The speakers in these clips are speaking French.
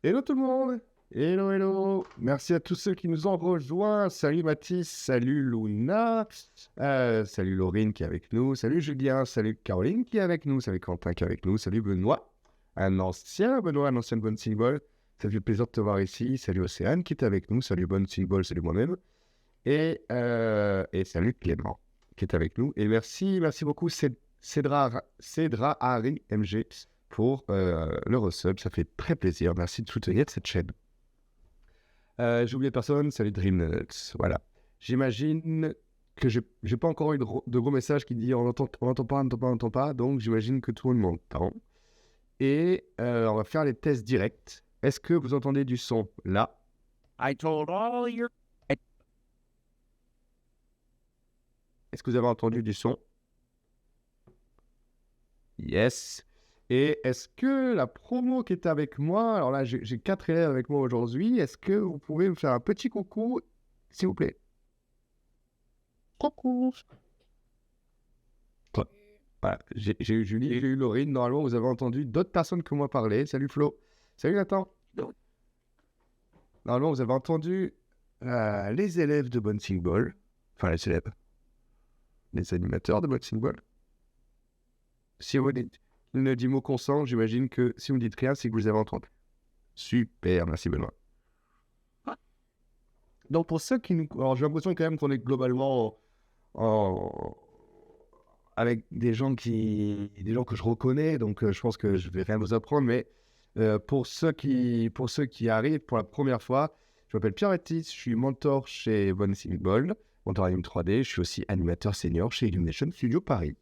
Hello tout le monde. Hello, hello. Merci à tous ceux qui nous ont rejoints. Salut Mathis, salut Luna, salut Laurine qui est avec nous, salut Julien, salut Caroline qui est avec nous, salut Quentin qui est avec nous, salut Benoît, un ancien Bonne Symbol. Ça fait plaisir de te voir ici. Salut Océane qui est avec nous, salut Bonne Symbol, salut moi-même. Et salut Clément qui est avec nous. Et merci beaucoup Cédra Harry MG pour le resub. Ça fait très plaisir. Merci de soutenir cette chaîne. J'ai oublié personne. Salut Dreamnuts. Voilà. J'imagine que j'ai pas encore eu de gros messages qui disent on n'entend pas. Donc j'imagine que tout le monde m'entend. Et on va faire les tests directs. Est-ce que vous entendez du son là? Est-ce que vous avez entendu du son? Yes. Et est-ce que la promo qui est avec moi, alors là j'ai 4 élèves avec moi aujourd'hui, est-ce que vous pouvez me faire un petit coucou, s'il vous plaît? Coucou. Voilà, j'ai eu Julie et j'ai eu Laurine. Normalement, vous avez entendu d'autres personnes que moi parler. Salut Flo. Salut Nathan. Normalement, vous avez entendu les élèves de Bouncing Ball. Enfin, les élèves. Les animateurs de Bouncing Ball. Si vous dites le dit mot consent, j'imagine que si vous ne dites rien, c'est que vous avez entendu. Super, merci Benoît. Donc pour ceux qui nous... Alors j'ai l'impression quand même qu'on est globalement avec des gens que je reconnais, donc je pense que je vais rien vous apprendre, mais pour ceux qui arrivent pour la première fois, je m'appelle Pierre Baptiste, je suis mentor chez Bouncing Ball, mentor Anime 3D, je suis aussi animateur senior chez Illumination Studio Paris.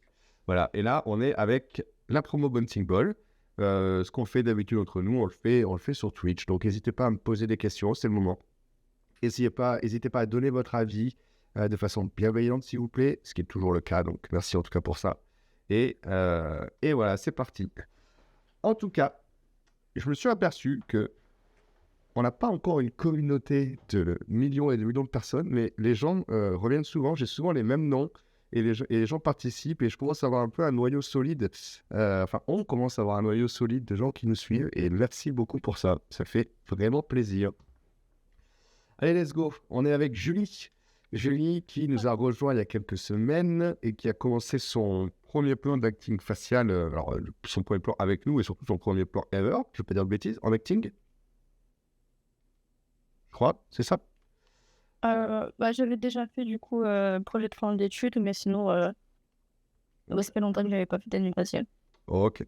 Voilà, et là on est avec la promo Bouncing Ball. Ce qu'on fait d'habitude entre nous, on le fait sur Twitch, donc n'hésitez pas à me poser des questions, c'est le moment. N'hésitez pas à donner votre avis de façon bienveillante, s'il vous plaît, ce qui est toujours le cas, donc merci en tout cas pour ça. Et voilà, c'est parti. En tout cas, je me suis aperçu que on n'a pas encore une communauté de millions et de millions de personnes, mais les gens reviennent souvent, j'ai souvent les mêmes noms, et les gens participent, et je commence à avoir un peu un noyau solide, on commence à avoir un noyau solide de gens qui nous suivent, et merci beaucoup pour ça, ça fait vraiment plaisir. Allez, let's go. On est avec Julie. Julie qui nous a rejoint il y a quelques semaines et qui a commencé son premier plan d'acting facial, son premier plan avec nous et surtout son premier plan ever, je ne vais pas dire de bêtises, en acting. Je crois, c'est ça? J'avais déjà fait du coup projet de fin d'études, mais sinon, ça fait longtemps que j'avais pas fait d'animation. Ok.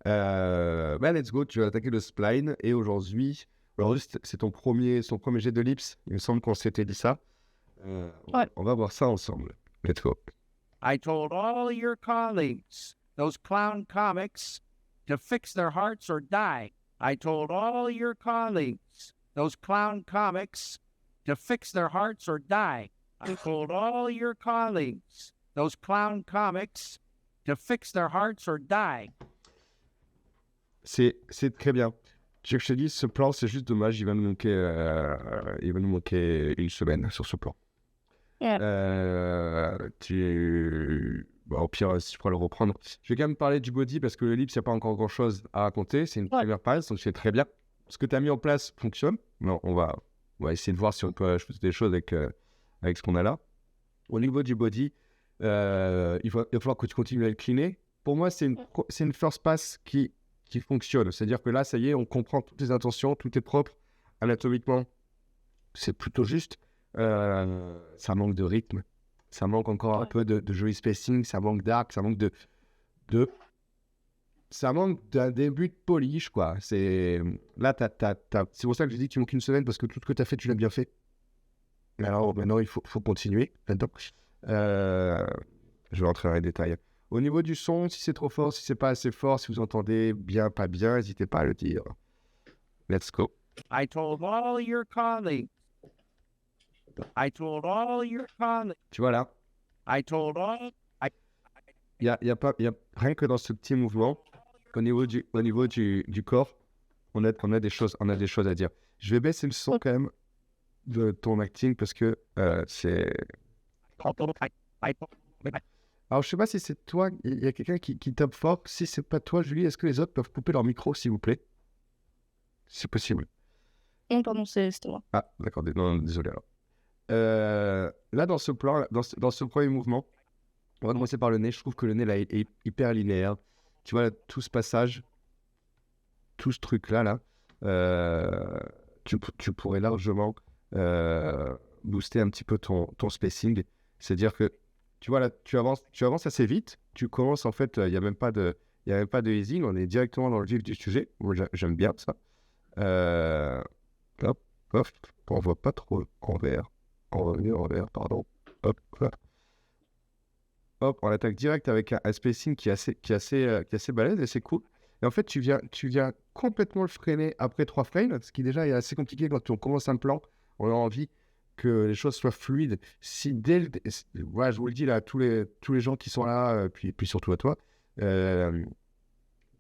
Let's go, tu vas attaquer le spline et aujourd'hui c'est son premier jet de lips. Il me semble qu'on s'était dit ça. Ouais. On va voir ça ensemble. Let's go. I told all your colleagues, those clown comics, to fix their hearts or die. I told all your colleagues, those clown comics, to fix their hearts or die. I told all your colleagues, those clown comics, to fix their hearts or die. C'est très bien. Je te dis, ce plan, c'est juste dommage. Il va nous manquer une semaine sur ce plan. Yeah. Au pire, si je pourrais le reprendre. Je vais quand même parler du body parce que le lips, il n'y a pas encore grand-chose à raconter. C'est une première page, donc c'est très bien. Ce que tu as mis en place fonctionne. Non, on va essayer de voir si on peut ajouter des choses avec ce qu'on a là. Au niveau du body, il va falloir que tu continues à le cleaner. Pour moi, c'est une first pass qui fonctionne. C'est-à-dire que là, ça y est, on comprend toutes les intentions, tout est propre. Anatomiquement, c'est plutôt juste. Ça manque de rythme. Ça manque encore un peu de joli spacing. Ça manque d'arc. Ça manque ça manque d'un début de polish, quoi. Là, c'est pour ça que je dis que tu manques une semaine parce que tout ce que tu as fait, tu l'as bien fait. Alors, maintenant, il faut continuer. Maintenant, je vais rentrer dans les détails. Au niveau du son, si c'est trop fort, si c'est pas assez fort, si vous entendez bien, pas bien, n'hésitez pas à le dire. Let's go. I told all your colleagues. I told all your colleagues. Tu vois là, I told all. il y a rien que dans ce petit mouvement, au niveau du corps, on a des choses à dire. Je vais baisser le son quand même de ton acting parce que c'est... Alors, je sais pas si c'est toi, il y a quelqu'un qui tape fort. Si c'est pas toi, Julie, est-ce que les autres peuvent couper leur micro, s'il vous plaît? c'est possible. Non, pardon, c'était moi. Ah, d'accord, non, désolé alors. Là, dans ce plan, dans ce premier mouvement, on va commencer par le nez. Je trouve que le nez, là, est hyper linéaire. Tu vois, là, tout ce passage, tout ce truc-là, là, tu pourrais largement booster un petit peu ton spacing. C'est-à-dire que, tu vois, là, tu avances assez vite. Tu commences, en fait, il n'y a même pas de easing. On est directement dans le vif du sujet. Moi, j'aime bien ça. Hop, hop, on voit pas trop en vert. En vert, pardon. Hop, hop. Hop, on attaque direct avec un spacing qui est assez balèze et c'est cool. Et en fait, tu viens complètement le freiner après 3 frames, ce qui déjà est assez compliqué quand on commence un plan. On a envie que les choses soient fluides. Si voilà, je vous le dis là, tous les gens qui sont là, puis surtout à toi,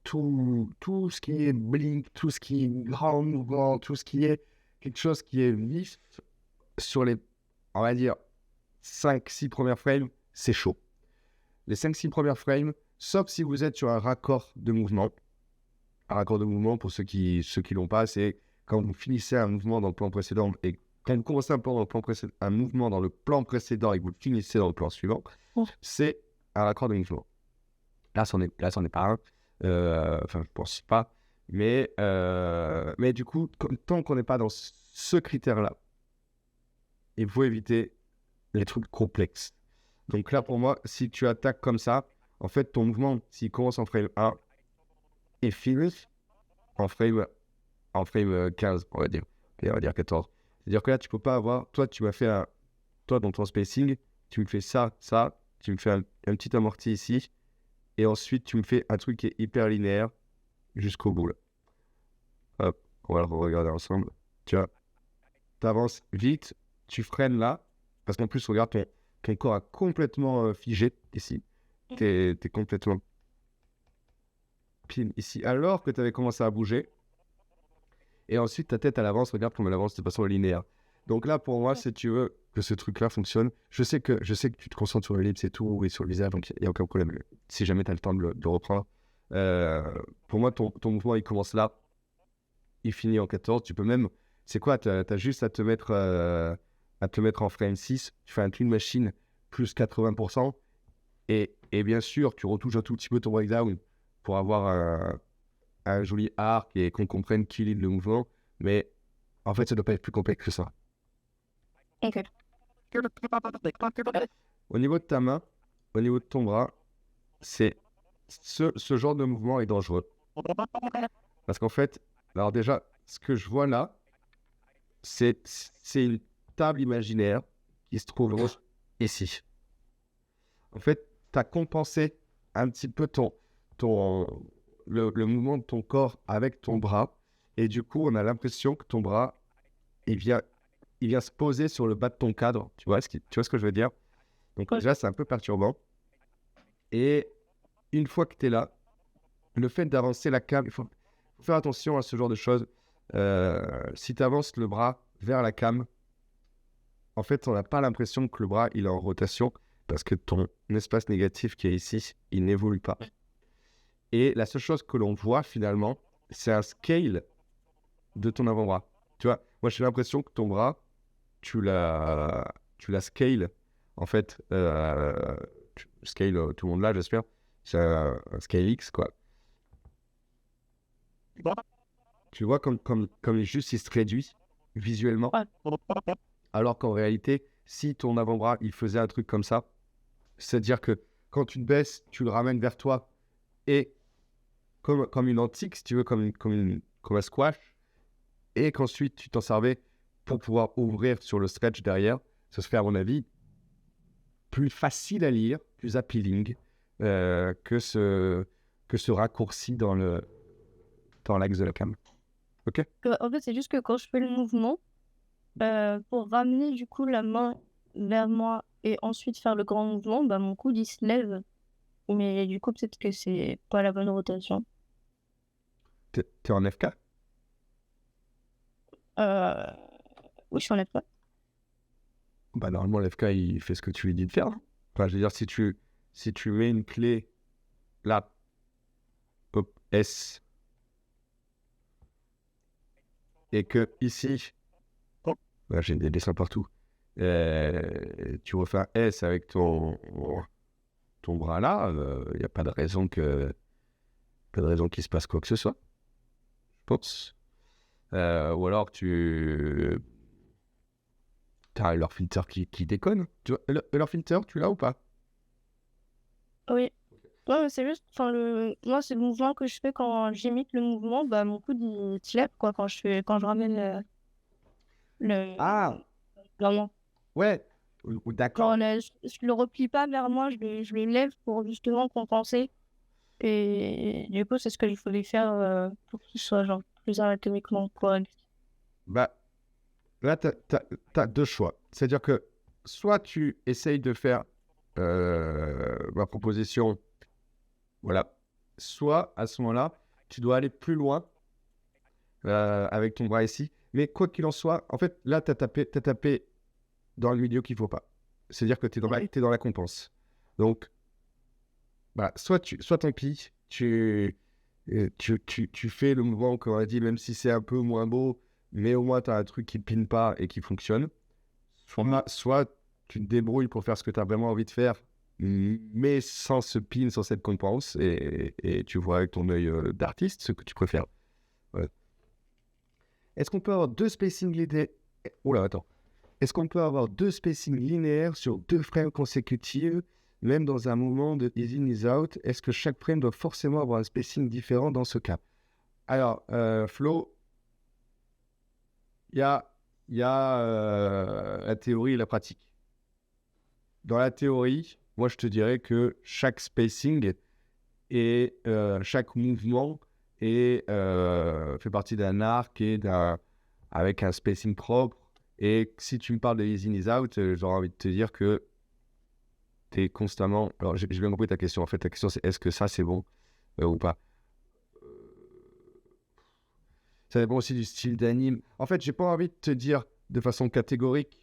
tout ce qui est blink, tout ce qui est grand mouvement, tout ce qui est quelque chose qui est vif sur les, on va dire, 5-6 premières frames, c'est chaud. Les 5-6 premières frames, sauf si vous êtes sur un raccord de mouvement. Un raccord de mouvement, pour ceux qui l'ont pas, c'est quand vous finissez un mouvement dans le plan précédent et quand vous commencez un mouvement dans le plan précédent et que vous le finissez dans le plan suivant, c'est un raccord de mouvement. Là, c'en est pas un. Enfin, je pense pas. Mais du coup, tant qu'on n'est pas dans ce critère-là, il faut éviter les trucs complexes. Donc là, pour moi, si tu attaques comme ça, en fait, ton mouvement, s'il commence en frame 1 et finit en frame 15, on va dire. Et on va dire 14. C'est-à-dire que là, tu peux pas avoir... Toi, tu m'as fait toi, dans ton spacing, tu me fais ça, tu me fais un petit amorti ici, et ensuite, tu me fais un truc qui est hyper linéaire jusqu'au bout, là. Hop, on va le regarder ensemble. Tu vois, tu avances vite, tu freines là, parce qu'en plus, regarde, ton corps a complètement figé ici. T'es complètement pile ici, alors que tu avais commencé à bouger. Et ensuite, ta tête, elle avance, regarde comme elle avance de façon linéaire. Donc là, pour moi, si tu veux que ce truc-là fonctionne, je sais que tu te concentres sur l'ellipse et tout, et sur le visage, donc il n'y a aucun problème. Si jamais tu as le temps de le reprendre. Pour moi, ton mouvement, il commence là, il finit en 14. Tu peux même... C'est quoi? Tu as juste à te mettre en frame 6. Tu fais un clean machine plus 80%. Et bien sûr, tu retouches un tout petit peu ton breakdown pour avoir un joli arc et qu'on comprenne qui lead le mouvement. Mais en fait, ça ne doit pas être plus complexe que ça. Ok. Au niveau de ta main, au niveau de ton bras, c'est ce genre de mouvement est dangereux. Parce qu'en fait, alors déjà, ce que je vois là, c'est une table imaginaire qui se trouve ici. En fait, tu as compensé un petit peu le mouvement de ton corps avec ton bras. Et du coup, on a l'impression que ton bras, il vient se poser sur le bas de ton cadre. Tu vois ce que je veux dire? Donc déjà, c'est un peu perturbant. Et une fois que tu es là, le fait d'avancer la came, il faut faire attention à ce genre de choses. Si tu avances le bras vers la came, en fait, on n'a pas l'impression que le bras, il est en rotation parce que ton espace négatif qui est ici, il n'évolue pas. Et la seule chose que l'on voit finalement, c'est un scale de ton avant-bras. Tu vois, moi j'ai l'impression que ton bras, tu l'as scale. En fait, scale tout le monde là, j'espère. C'est un scale X, quoi. Tu vois comme juste il se réduit visuellement. Alors qu'en réalité, si ton avant-bras, il faisait un truc comme ça, c'est-à-dire que quand tu te baisses, tu le ramènes vers toi et comme une antique, si tu veux, comme un squash, et qu'ensuite tu t'en servais pour pouvoir ouvrir sur le stretch derrière, ça se fait à mon avis plus facile à lire, plus appealing que ce raccourci dans l'axe de la cam. Ok? En fait, c'est juste que quand je fais le mouvement, pour ramener du coup la main vers moi et ensuite faire le grand mouvement, bah, mon coude il se lève. Mais du coup, peut-être que c'est pas la bonne rotation. T'es en FK? Oui, je suis en F1. Bah, normalement, l'FK, il fait ce que tu lui dis de faire. Enfin, je veux dire, si tu mets une clé là, hop, S, et que ici, j'ai des dessins partout, tu refais un S avec ton bras là, il n'y a pas de raison qu'il se passe quoi que ce soit, je pense. Ou alors tu as un Euler Filter qui déconne. Tu vois, Euler Filter, tu l'as ou pas? Oui. Ouais, mais c'est juste, moi, c'est le mouvement que je fais quand j'imite le mouvement, bah, mon coude, il se lève, quoi, quand je ramène le Ah, vraiment. ouais, d'accord. Je le replie pas vers moi, je le lève pour justement compenser. Et du coup, c'est ce que je voulais faire pour qu'il soit genre plus anatomiquement correct. Bah, là, t'as deux choix. C'est-à-dire que soit tu essayes de faire ma proposition, voilà, soit à ce moment-là, tu dois aller plus loin avec ton bras ici. Mais quoi qu'il en soit, en fait, là, t'as tapé dans le milieu qu'il ne faut pas. C'est-à-dire que tu es dans la compense. Donc, bah, soit tant pis, tu fais le mouvement qu'on a dit, même si c'est un peu moins beau, mais au moins tu as un truc qui ne pine pas et qui fonctionne. Soit tu te débrouilles pour faire ce que tu as vraiment envie de faire, mais sans ce pin, sans cette compense, et tu vois avec ton œil d'artiste ce que tu préfères. Ouais. Est-ce qu'on peut avoir deux spacing linéaires? Oula, attends. Est-ce qu'on peut avoir deux spacings linéaires sur deux frames consécutives, même dans un moment de ease in, ease out? Est-ce que chaque frame doit forcément avoir un spacing différent dans ce cas? Alors, Flo, il y a la théorie et la pratique. Dans la théorie, moi, je te dirais que chaque spacing et chaque mouvement fait partie d'un arc et avec un spacing propre. Et si tu me parles de ease in, ease out, j'aurais envie de te dire que tu es constamment... Alors, j'ai bien compris ta question. En fait, ta question, c'est est-ce que ça, c'est bon ou pas? Ça dépend aussi du style d'anime. En fait, j'ai pas envie de te dire de façon catégorique,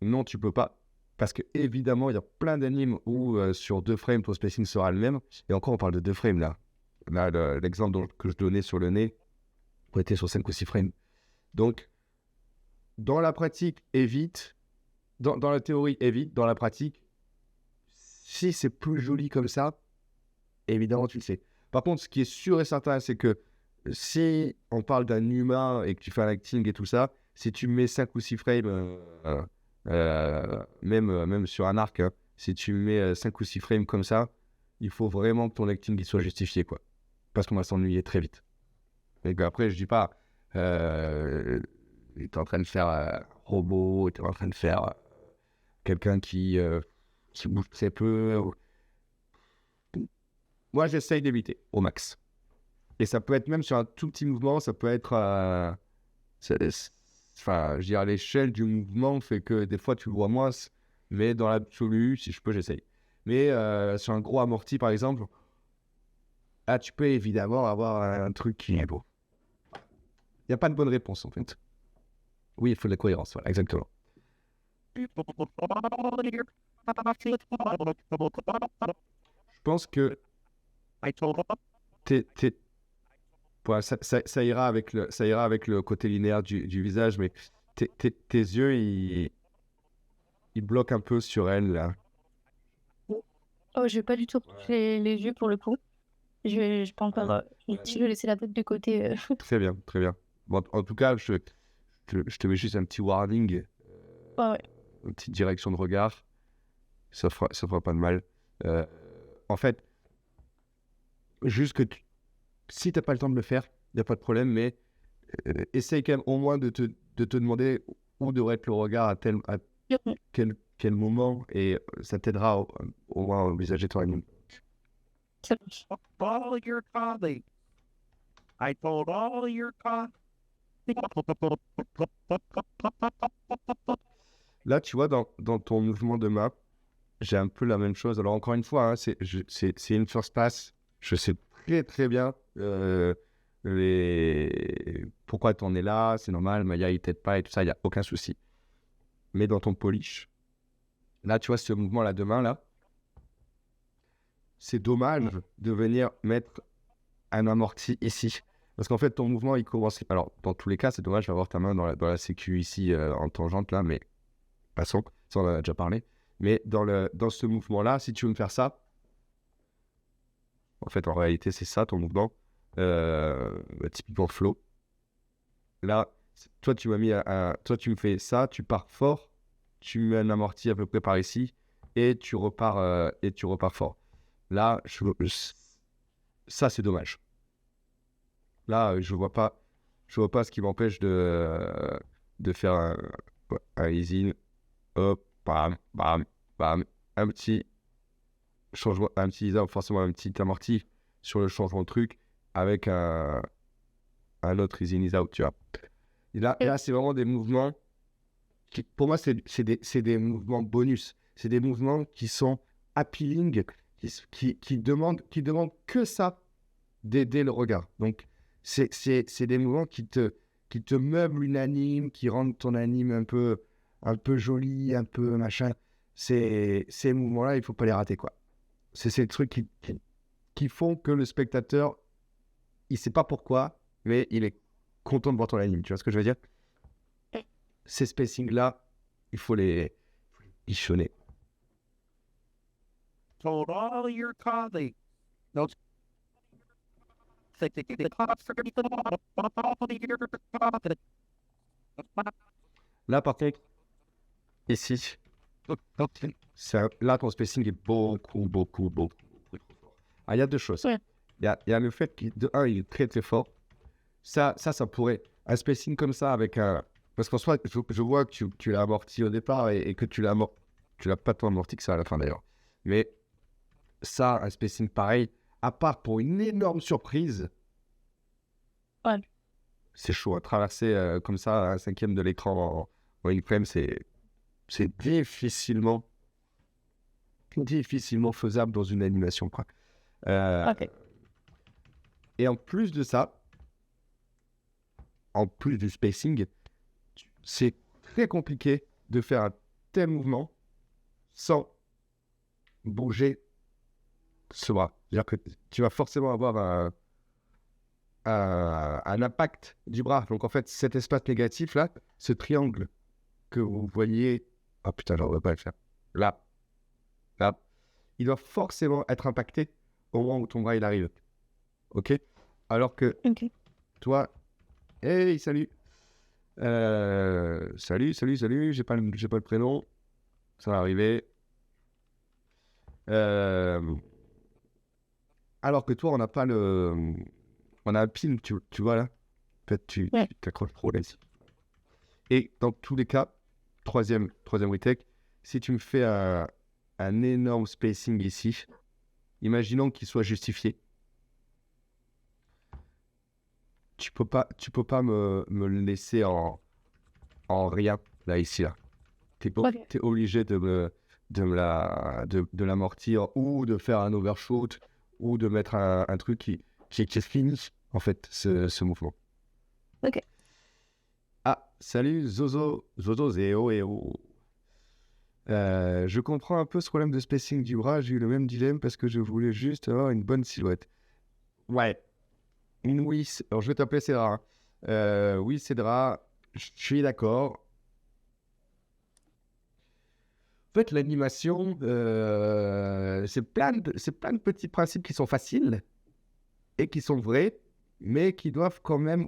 non, tu peux pas. Parce que évidemment, il y a plein d'animes où sur deux frames, ton spacing sera le même. Et encore, on parle de deux frames là. Là, l'exemple que je donnais sur le nez était sur 5 ou 6 frames. Donc, dans la pratique, évite. Dans la théorie, évite. Dans la pratique, si c'est plus joli comme ça, évidemment, tu le sais. Par contre, ce qui est sûr et certain, c'est que si on parle d'un humain et que tu fais un acting et tout ça, si tu mets 5 ou 6 frames, même sur un arc, hein, si tu mets 5 ou 6 frames comme ça, il faut vraiment que ton acting il soit justifié, quoi. Parce qu'on va s'ennuyer très vite. Et puis après, je dis pas, tu es en train de faire un robot, tu es en train de faire quelqu'un qui bouge très peu. Moi, j'essaye d'éviter au max. Et ça peut être même sur un tout petit mouvement, ça peut être... Enfin, je dirais à l'échelle du mouvement fait que des fois, tu le vois moins. Mais dans l'absolu, si je peux, j'essaye. Mais sur un gros amorti, par exemple, là, tu peux évidemment avoir un truc qui est beau. Il n'y a pas de bonne réponse, en fait. Oui, il faut de la cohérence, voilà, exactement. Je pense que ouais, ça ira avec le côté linéaire du visage, mais tes yeux, ils bloquent un peu sur elle, là. Oh, je vais pas du tout toucher les yeux pour le coup. Je vais pas encore. Je vais laisser la tête de côté. Très bien, très bien. Bon, en tout cas, je te mets juste un petit warning, Ouais. une petite direction de regard. Ça fera pas de mal. En fait, juste que si tu n'as pas le temps de le faire, il n'y a pas de problème, mais essaye quand même au moins de te demander où devrait être le regard à quel moment, et ça t'aidera au moins à envisager ton anime. Ça marche. All your colleagues. I told all your colleagues. Là, tu vois, dans ton mouvement de main, j'ai un peu la même chose. Alors, encore une fois, hein, c'est une first pass. Je sais très, très bien pourquoi tu en es là. C'est normal, Maya, il t'aide pas et tout ça, il n'y a aucun souci. Mais dans ton polish, là, tu vois, ce mouvement-là de main, là, c'est dommage de venir mettre un amorti ici. Parce qu'en fait, ton mouvement, il commence... Alors, dans tous les cas, c'est dommage d'avoir ta main dans la sécu ici, en tangente, là, mais passons, ça, on en a déjà parlé. Mais dans ce mouvement-là, si tu veux me faire ça, en fait, en réalité, c'est ça, ton mouvement. Typiquement flow. Là, toi, tu m'as mis toi, tu me fais ça, tu pars fort, tu mets un amorti à peu près par ici, et tu repars fort. Là, ça, c'est dommage. Là, je vois pas ce qui m'empêche de faire un easy, hop, bam, bam, bam, un petit changement, forcément un petit amorti sur le changement de truc avec un autre easy ease out, tu vois. Et là, c'est vraiment des mouvements qui, pour moi, c'est des mouvements bonus. C'est des mouvements qui sont appealing, qui demandent que ça d'aider le regard. Donc, c'est des mouvements qui te meublent une anime, qui rendent ton anime un peu joli, un peu machin. Ces mouvements-là, il ne faut pas les rater, quoi. C'est ces trucs qui font que le spectateur, il ne sait pas pourquoi, mais il est content de voir ton anime. Tu vois ce que je veux dire? Ces spacings-là, il faut les bichonner. Told all your colleagues. Those Là, par contre, ici, là, ton spacing est beaucoup trop fort. Ah, il y a deux choses. Ouais. Il y a le fait qu'il est très, très fort. Ça pourrait... Un spacing comme ça avec un... Parce qu'en soi, je vois que tu l'as amorti au départ et que tu l'as pas tant amorti que ça à la fin, d'ailleurs. Mais ça, un spacing pareil, à part pour une énorme surprise, Ouais. c'est chaud à traverser comme ça un cinquième de l'écran en une frame, c'est difficilement faisable dans une animation, quoi. Ok. Et en plus de ça, en plus du spacing, c'est très compliqué de faire un tel mouvement sans bouger ce bras. C'est-à-dire que tu vas forcément avoir un impact du bras. Donc en fait, cet espace négatif là, ce triangle que vous voyez, ah putain, on va pas le faire. Là, il doit forcément être impacté au moment où ton bras il arrive. Ok? Alors que toi, hey, salut. Salut, j'ai pas le prénom. Ça va arriver. Alors que toi, on n'a pas le... On a un pin, tu vois là. En fait, tu t'accroches trop là ici. Et dans tous les cas, troisième retake, si tu me fais un énorme spacing ici, imaginons qu'il soit justifié. Tu peux pas me le laisser en rien, là, ici, là. T'es obligé de l'amortir ou de faire un overshoot ou de mettre un truc qui finit, en fait, ce mouvement. Ok. Ah, salut Zozo Zéo. Je comprends un peu ce problème de spacing du bras. J'ai eu le même dilemme parce que je voulais juste avoir une bonne silhouette. Ouais. Oui, alors je vais t'appeler Cédra. Oui, Cédra, je suis d'accord. En fait, l'animation, c'est plein de petits principes qui sont faciles et qui sont vrais, mais qui doivent quand même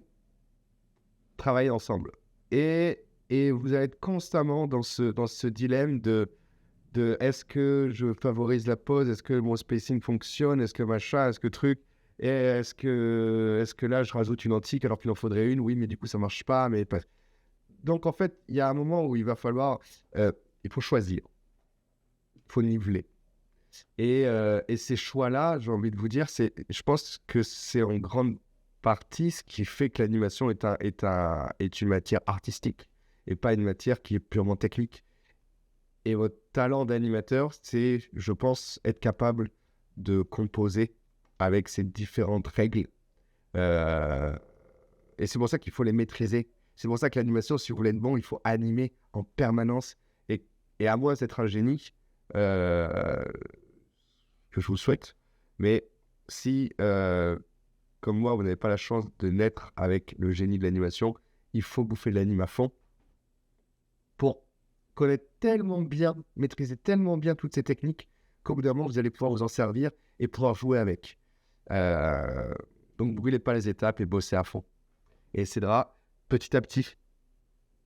travailler ensemble. Et vous allez être constamment dans ce dilemme de est-ce que je favorise la pose, est-ce que mon spacing fonctionne, est-ce que machin, est-ce que truc, et est-ce que là je rajoute une antique alors qu'il en faudrait une, oui, mais du coup ça marche pas, mais pas. Donc en fait, il y a un moment où il va falloir, il faut choisir, il faut niveler. Et ces choix-là, j'ai envie de vous dire, je pense que c'est en grande partie ce qui fait que l'animation est une matière artistique et pas une matière qui est purement technique. Et votre talent d'animateur, c'est, je pense, être capable de composer avec ces différentes règles. Et c'est pour ça qu'il faut les maîtriser. C'est pour ça que l'animation, si vous voulez être bon, il faut animer en permanence. Et à moins d'être un génie, que je vous souhaite, mais si comme moi, vous n'avez pas la chance de naître avec le génie de l'animation, il faut bouffer de l'anime à fond pour connaître tellement bien, maîtriser tellement bien toutes ces techniques qu'au bout d'un moment, vous allez pouvoir vous en servir et pouvoir jouer avec. Donc, brûlez pas les étapes et bossez à fond. Et Cédra, petit à petit,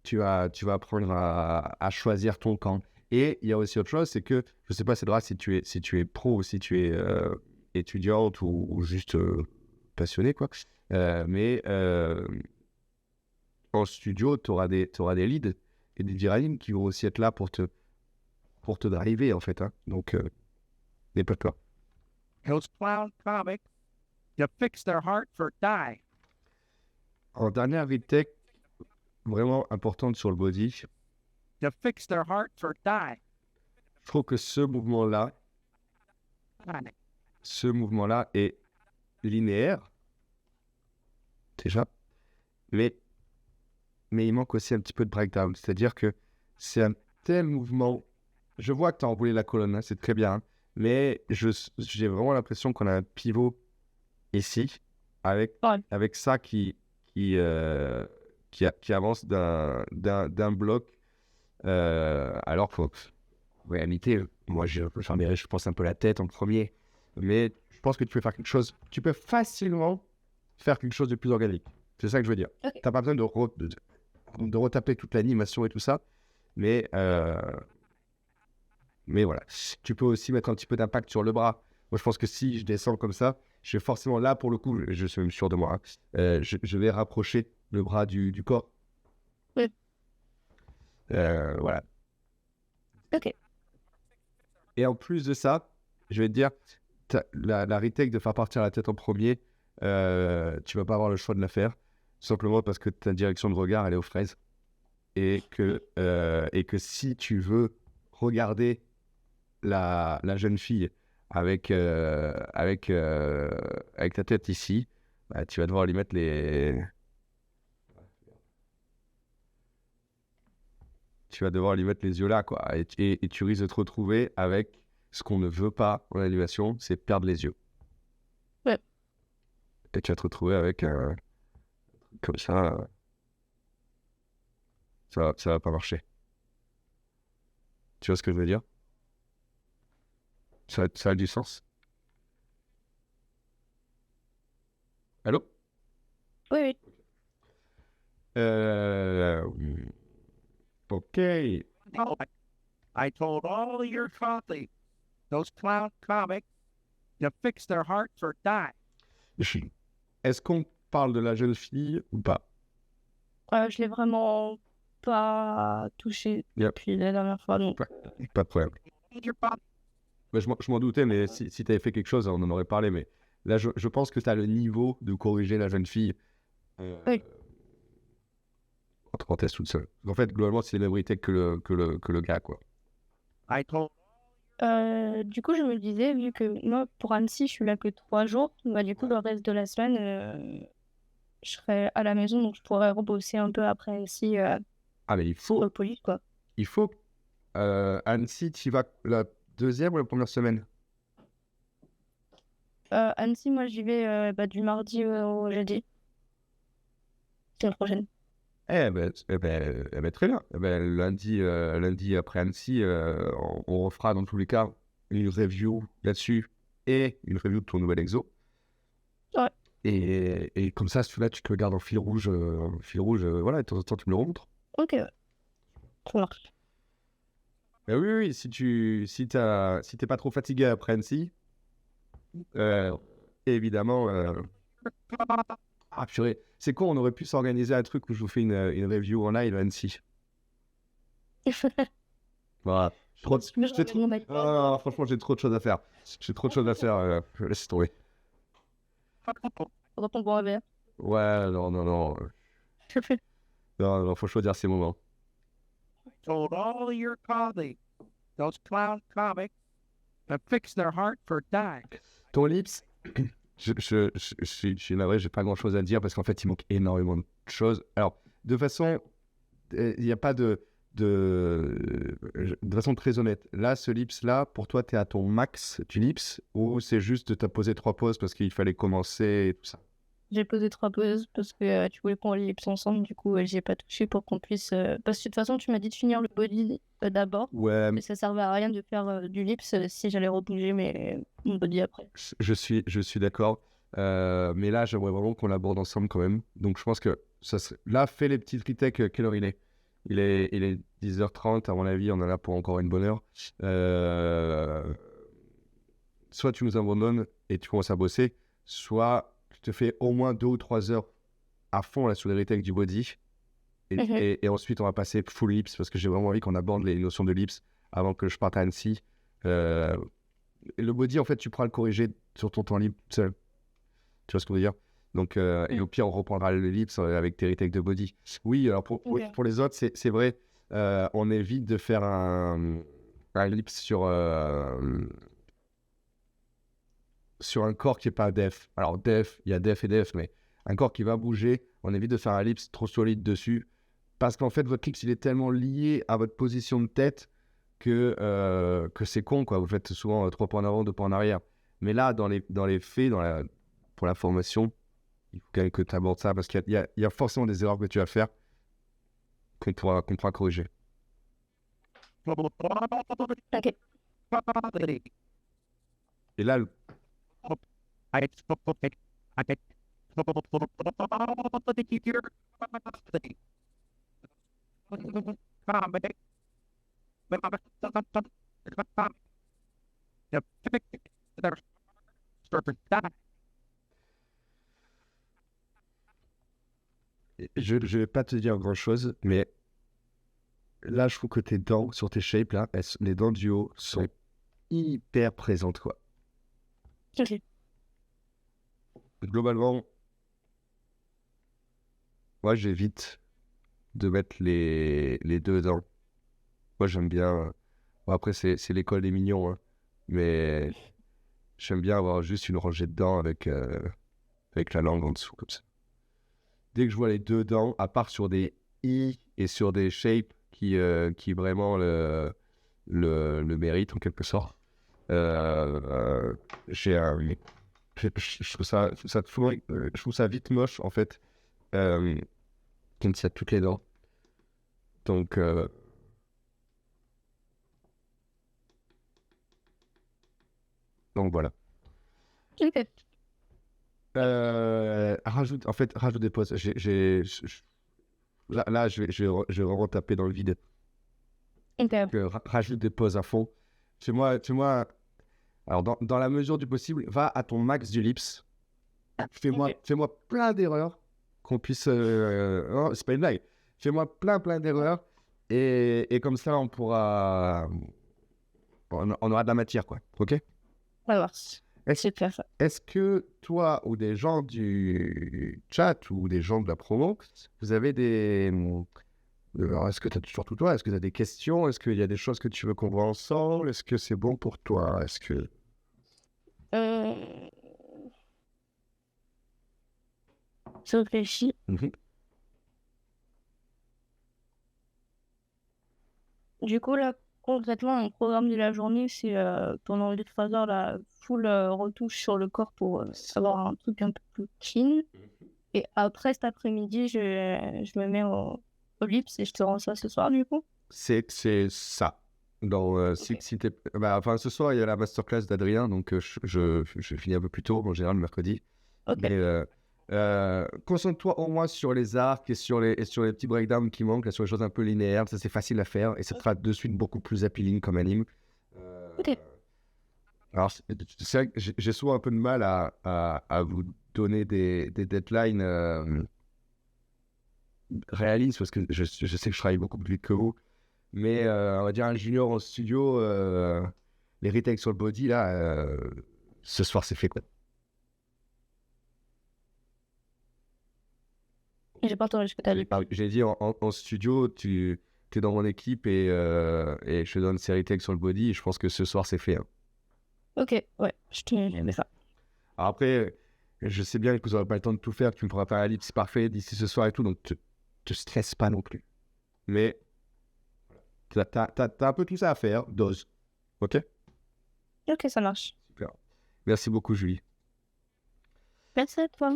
tu vas apprendre à choisir ton camp. Et il y a aussi autre chose, c'est que, je ne sais pas, Cédra, si tu es pro ou si tu es étudiante ou juste passionné, quoi. Mais en studio, tu auras des leads et des diranimes qui vont aussi être là pour te driver, en fait. Hein. Donc, n'aie pas peur. Those clown comics, to fix their hearts or die. En dernière retech, vraiment importante sur le body, To fix their hearts or die. je trouve que ce mouvement-là est linéaire, déjà, mais il manque aussi un petit peu de breakdown. C'est-à-dire que c'est un tel mouvement. Je vois que tu as enroulé la colonne, hein, c'est très bien, hein, mais j'ai vraiment l'impression qu'on a un pivot ici, avec ça qui avance d'un bloc, alors qu'il faut... En réalité, moi, je pense un peu la tête en premier, mais je pense que tu peux faire quelque chose. Tu peux facilement faire quelque chose de plus organique. C'est ça que je veux dire. Okay. Tu n'as pas besoin de retaper toute l'animation et tout ça, mais voilà. Tu peux aussi mettre un petit peu d'impact sur le bras. Moi, je pense que si je descends comme ça, je vais forcément là, pour le coup, je suis même sûr de moi, hein, je vais rapprocher le bras du corps. Oui. Voilà. Ok. Et en plus de ça, je vais te dire, la retake de faire partir la tête en premier, tu vas pas avoir le choix de la faire, simplement parce que ta direction de regard, elle est aux fraises. Et que si tu veux regarder la jeune fille avec ta tête ici, bah, tu vas devoir lui mettre les... Tu vas devoir lui mettre les yeux là, quoi. Et tu risques de te retrouver avec ce qu'on ne veut pas en animation, c'est perdre les yeux. Ouais. Et tu vas te retrouver avec comme ça, ça va pas marcher. Tu vois ce que je veux dire? Ça a du sens? Allô? Oui. Ok. Oh, I told all your colleagues, those clown comics, to fix their hearts or die. Est-ce qu'on parle de la jeune fille ou pas? Je l'ai vraiment pas touché depuis la dernière fois, donc... Pas de problème. Ouais, je m'en doutais, mais si tu avais fait quelque chose, on en aurait parlé. Mais là, je pense que tu as le niveau de corriger la jeune fille. Oui. Entre parenthèses, toute seule. En fait, globalement, c'est les mêmes retakes que le gars, quoi. I told Du coup, je me disais, vu que moi, pour Annecy, je suis là que 3 jours, bah, du coup, le reste de la semaine, je serai à la maison, donc je pourrais rebosser un peu après Annecy Mais il sur faut... le police, quoi. Il faut... Annecy, tu y vas la deuxième ou la première semaine? Annecy, moi, j'y vais du mardi au jeudi. C'est la prochaine. Très bien. Lundi après Annecy, on refera dans tous les cas une review là-dessus et une review de ton nouvel exo. Ouais. Et comme ça, celui-là, tu te le gardes en fil rouge, voilà, et de temps en temps, tu me le remontres. Ok, ouais. Ça marche. Mais oui, si t'es pas trop fatigué après Annecy, évidemment... purée, c'est con, on aurait pu s'organiser un truc où je vous fais une review en live à Annecy. Voilà. Franchement, j'ai trop de choses à faire. Laisse tomber. Pendant ton bon verre. Ouais, non. Non, faut choisir ces moments. told all your colleagues, those clown comics, to fix their hearts or die. Ton lips, je suis navré, j'ai pas grand chose à dire parce qu'en fait, il manque énormément de choses. Alors, de façon, il n'y a pas de façon très honnête. Là, ce lips-là, pour toi, tu es à ton max du lips ou c'est juste de t'as posé 3 pauses parce qu'il fallait commencer et tout ça? J'ai posé 3 poses parce que tu voulais qu'on l'ellipse ensemble. Du coup, j'y ai pas touché pour qu'on puisse. Parce que de toute façon, tu m'as dit de finir le body d'abord. Ouais, Mais ça servait à rien de faire du lips si j'allais rebouger mon body après. je suis d'accord. Mais là, j'aimerais vraiment qu'on l'aborde ensemble quand même. Donc, je pense que ça serait... là, fais les petites retakes. Quelle heure il est? Il est 10h30. À mon avis, on en a pour encore une bonne heure. Soit tu nous abandonnes et tu commences à bosser, soit tu te fais au moins 2 ou 3 heures à fond là, sur les retakes du body. Et ensuite, on va passer full lips parce que j'ai vraiment envie qu'on aborde les notions de lips avant que je parte à Annecy. Le body, en fait, tu pourras le corriger sur ton temps libre seul. Tu vois ce qu'on veut dire? Donc, et au pire, on reprendra le lips avec tes retakes de body. Oui, alors pour les autres, c'est vrai, on évite de faire un lips sur un corps qui n'est pas def. Alors, def, il y a def et def, mais un corps qui va bouger, on évite de faire un lips trop solide dessus. Parce qu'en fait, votre lips, il est tellement lié à votre position de tête que c'est con, quoi. Vous faites souvent 3 pas en avant, 2 pas en arrière. Mais là, dans les faits, pour la formation, il faut quand même que tu abordes ça parce qu'il y a forcément des erreurs que tu vas faire qu'on pourra corriger. Ok. Et là, je ne vais pas te dire grand-chose, mais là, je trouve que tes dents sur tes shapes, là, les dents du haut sont hyper présentes, quoi. Ok. Globalement, moi, j'évite de mettre les 2 dents. Moi, j'aime bien... Bon, après, c'est l'école des mignons, hein, mais j'aime bien avoir juste une rangée de dents avec la langue en dessous, comme ça. Dès que je vois les 2 dents, à part sur des i et sur des shapes qui vraiment le méritent, en quelque sorte, j'ai un... Je trouve ça, je trouve ça vite moche, en fait, quand il y a toutes les dents. Donc, voilà. Ok. Rajoute des pauses. Là, je vais vraiment taper dans le vide. Ok. Donc, rajoute des pauses à fond. Fais-moi, alors dans la mesure du possible, va à ton max du lips. Fais-moi plein d'erreurs qu'on puisse. Non, c'est pas une blague. Fais-moi plein d'erreurs et comme ça, on aura de la matière, quoi. Ok? Ça marche. Je vais faire ça. Est-ce que toi ou des gens du chat ou des gens de la promo, vous avez des... Alors, est-ce que tu as surtout toi, est-ce que tu as des questions? Est-ce qu'il y a des choses que tu veux qu'on voit ensemble? Est-ce que c'est bon pour toi? Est-ce que... Euh... Je réfléchis. Mhm. Du coup, là, concrètement, mon programme de la journée, c'est pendant les 3 heures, la full retouche sur le corps pour avoir un truc un peu plus clean. Et après, cet après-midi, je me mets au lips et je te rends ça ce soir, du coup. C'est ça. Si t'es... enfin, ce soir, il y a la masterclass d'Adrien, donc je finis un peu plus tôt, en général, le mercredi. Ok. Mais concentre-toi au moins sur les arcs et sur les petits breakdowns qui manquent, là, sur les choses un peu linéaires. Ça, c'est facile à faire et ça te fera de suite beaucoup plus appealing comme anime. Ok. Alors, c'est vrai que j'ai souvent un peu de mal à vous donner des deadlines réalistes parce que je sais que je travaille beaucoup plus vite que vous. Mais on va dire un junior en studio, les retakes sur le body, là, ce soir, c'est fait, quoi. J'ai pas entendu ce que t'as dit. J'ai dit en studio, tu es dans mon équipe et je te donne ces retakes sur le body et je pense que ce soir, c'est fait, hein. Ok, ouais, je te mets ça. Alors après, je sais bien que vous n'aurez pas le temps de tout faire, que tu ne pourras pas un lips parfait d'ici ce soir et tout, donc te stresse pas non plus. Mais t'as un peu tout ça à faire, dose. Ok? Ok, ça marche. Super. Merci beaucoup, Julie. Merci à toi.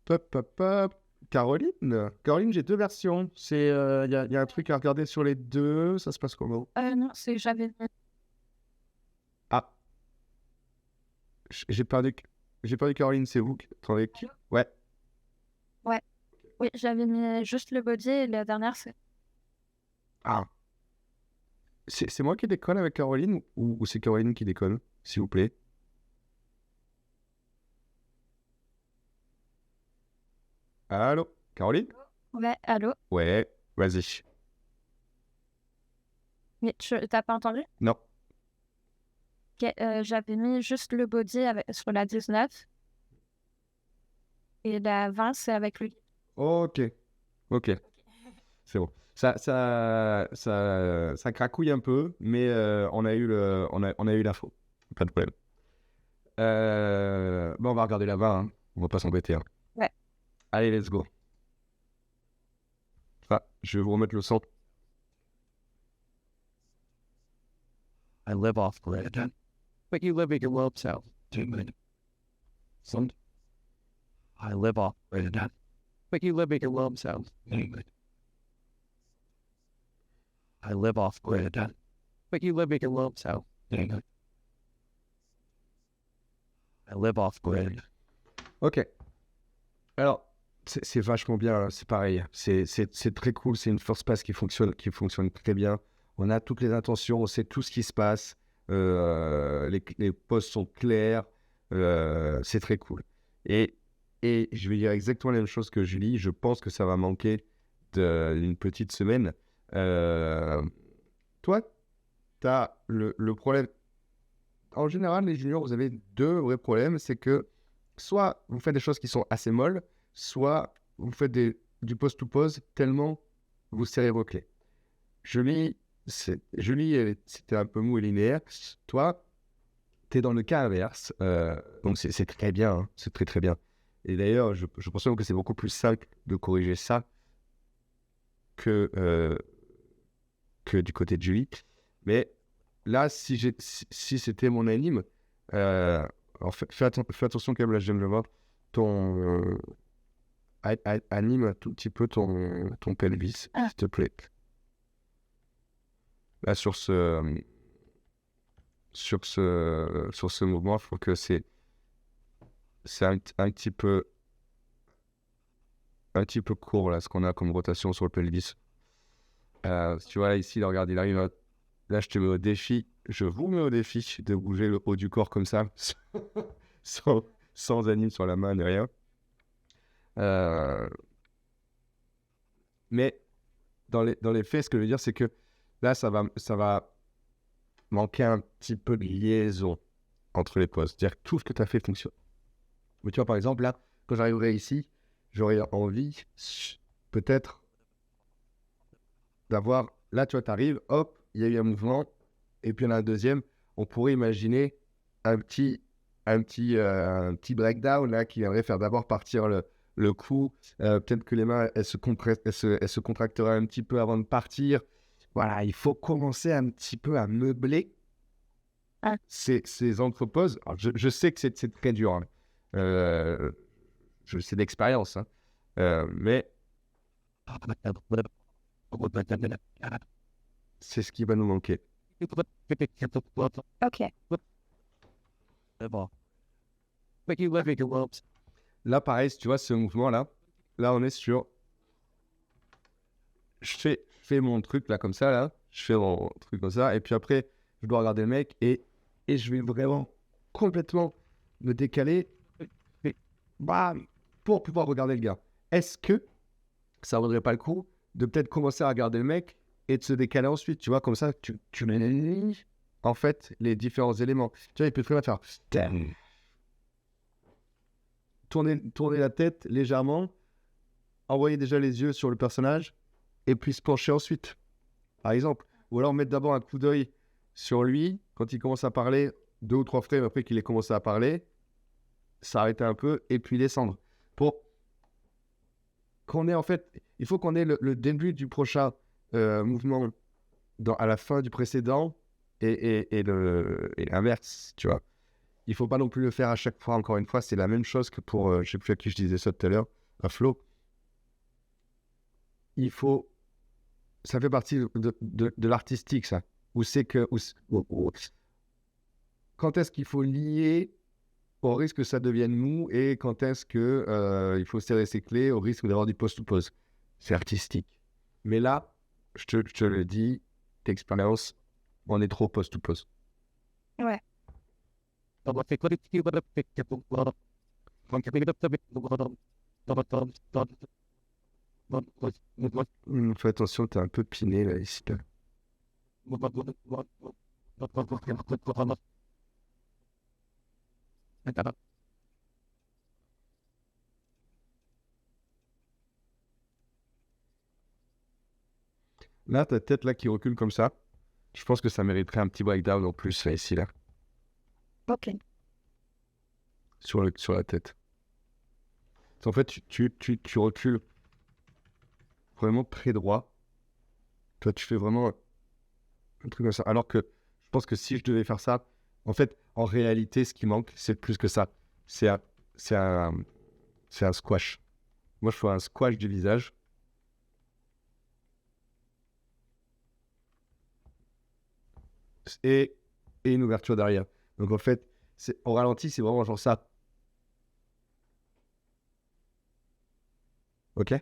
Pop. Caroline, j'ai 2 versions. C'est, il y a un truc à regarder sur les 2. Ça se passe comment? Non, c'est j'avais mis. Ah, j'ai perdu Caroline, c'est vous? Attendez. Ouais. Oui, j'avais mis juste le body et la dernière, c'est. Ah. C'est moi qui déconne avec Caroline ou c'est Caroline qui déconne, s'il vous plaît? Allô? Caroline? Ouais, allô? Ouais, vas-y. Mais t'as pas entendu? Non. Ok, j'avais mis juste le body sur la 19 et la 20, c'est avec lui. Ok. C'est bon. Ça cracouille un peu, mais on a eu l'info. Pas de problème. Bon, on va regarder la 20, hein. On va pas s'embêter, hein. Ouais. Allez, let's go. Ah, je vais vous remettre le son. I live off grid. But you live at your world self. I live off grid. But you live at your world self. I live off grid. But you live at your world self. I live off grid. Ok. Alors, c'est vachement bien, hein, c'est pareil. C'est très cool, c'est une force pass qui fonctionne très bien. On a toutes les intentions, on sait tout ce qui se passe. Les postes sont clairs. C'est très cool. Et je vais dire exactement la même chose que Julie. Je pense que ça va manquer d'une petite semaine. Toi, tu as le problème. En général, les juniors, vous avez 2 vrais problèmes. C'est que soit vous faites des choses qui sont assez molles, soit vous faites du pose-to-pose tellement vous serrez vos clés. Julie, c'était un peu mou et linéaire. Toi, tu es dans le cas inverse. Donc, c'est très bien. Hein, c'est très, très bien. Et d'ailleurs, je pense même que c'est beaucoup plus simple de corriger ça que du côté de Julie. Mais là, si c'était mon anime, alors fais attention quand même, là, j'aime le voir. Anime un tout petit peu ton pelvis, s'il te plaît. Là, sur ce mouvement, je trouve que c'est un petit peu court, là, ce qu'on a comme rotation sur le pelvis. Tu vois, ici, là, regarde, il arrive. Là, je vous mets au défi de bouger le haut du corps comme ça, sans anime sur la main ni rien. Mais dans les faits, ce que je veux dire, c'est que là, ça va manquer un petit peu de liaison entre les poses. C'est-à-dire que tout ce que tu as fait fonctionne. Mais tu vois, par exemple, là, quand j'arriverai ici, j'aurais envie, peut-être, d'avoir... Là, tu vois, tu arrives, hop, il y a eu un mouvement, et puis il y en a un deuxième. On pourrait imaginer un petit breakdown là, qui viendrait faire d'abord partir le cou. Peut-être que les mains, elles se contracteraient un petit peu avant de partir. Voilà, il faut commencer un petit peu à meubler ces entreposes. Alors, je sais que c'est très dur. Hein. Je sais d'expérience. Hein. Mais c'est ce qui va nous manquer. Ok. Là, pareil, si tu vois ce mouvement-là, là, on est sur... Je fais mon truc là, comme ça, là. Je fais mon truc comme ça. Et puis après, je dois regarder le mec et je vais vraiment complètement me décaler pour pouvoir regarder le gars. Est-ce que ça vaudrait pas le coup de peut-être commencer à regarder le mec et de se décaler ensuite, tu vois, comme ça, tu mets en fait les différents éléments. Tu vois, il peut très bien faire tourner la tête légèrement, envoyer déjà les yeux sur le personnage et puis se pencher ensuite, par exemple. Ou alors mettre d'abord un coup d'œil sur lui quand il commence à parler, 2 ou 3 frames après qu'il ait commencé à parler, s'arrêter un peu et puis descendre. Pour qu'on ait en fait, il faut qu'on ait le début du prochain mouvement à la fin du précédent et l'inverse, tu vois. il ne faut pas non plus le faire à chaque fois. Encore une fois, c'est la même chose que pour, je ne sais plus à qui je disais ça tout à l'heure, à Flo. Ça fait partie de l'artistique, ça. Quand est-ce qu'il faut lier au risque que ça devienne mou et quand est-ce que il faut serrer ses clés au risque d'avoir du pose-to-pose. C'est artistique. Mais là, je te le dis, d'expérience, on est trop pose-to-pose. Ouais. Fais attention, t'es un peu piné là, ici. Là. Là, ta tête là qui recule comme ça, je pense que ça mériterait un petit breakdown en plus là, ici, là, Ok. sur la tête. En fait, tu recules vraiment très droit. Toi, tu fais vraiment un truc comme ça. Alors que je pense que si je devais faire ça, en fait, en réalité, ce qui manque, c'est plus que ça. C'est un squash. Moi, je fais un squash du visage. Et une ouverture derrière. Donc, en fait, au ralenti, c'est vraiment genre ça. Ok?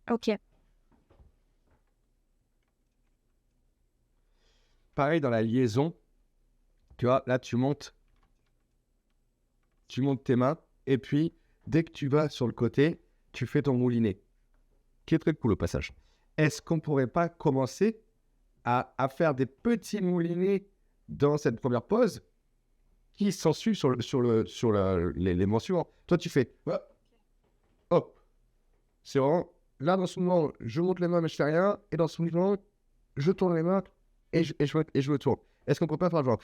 Ok. Pareil dans la liaison. Tu vois, là, tu montes tes mains. Et puis, dès que tu vas sur le côté, tu fais ton moulinet. Qui est très cool au passage. Est-ce qu'on pourrait pas commencer à faire des petits moulinets dans cette première pause qui s'ensuit sur les mouvements. Toi, tu fais hop. C'est vraiment là dans ce mouvement, je monte les mains mais je fais rien. Et dans ce mouvement, je tourne les mains et je me tourne. Est-ce qu'on peut pas faire genre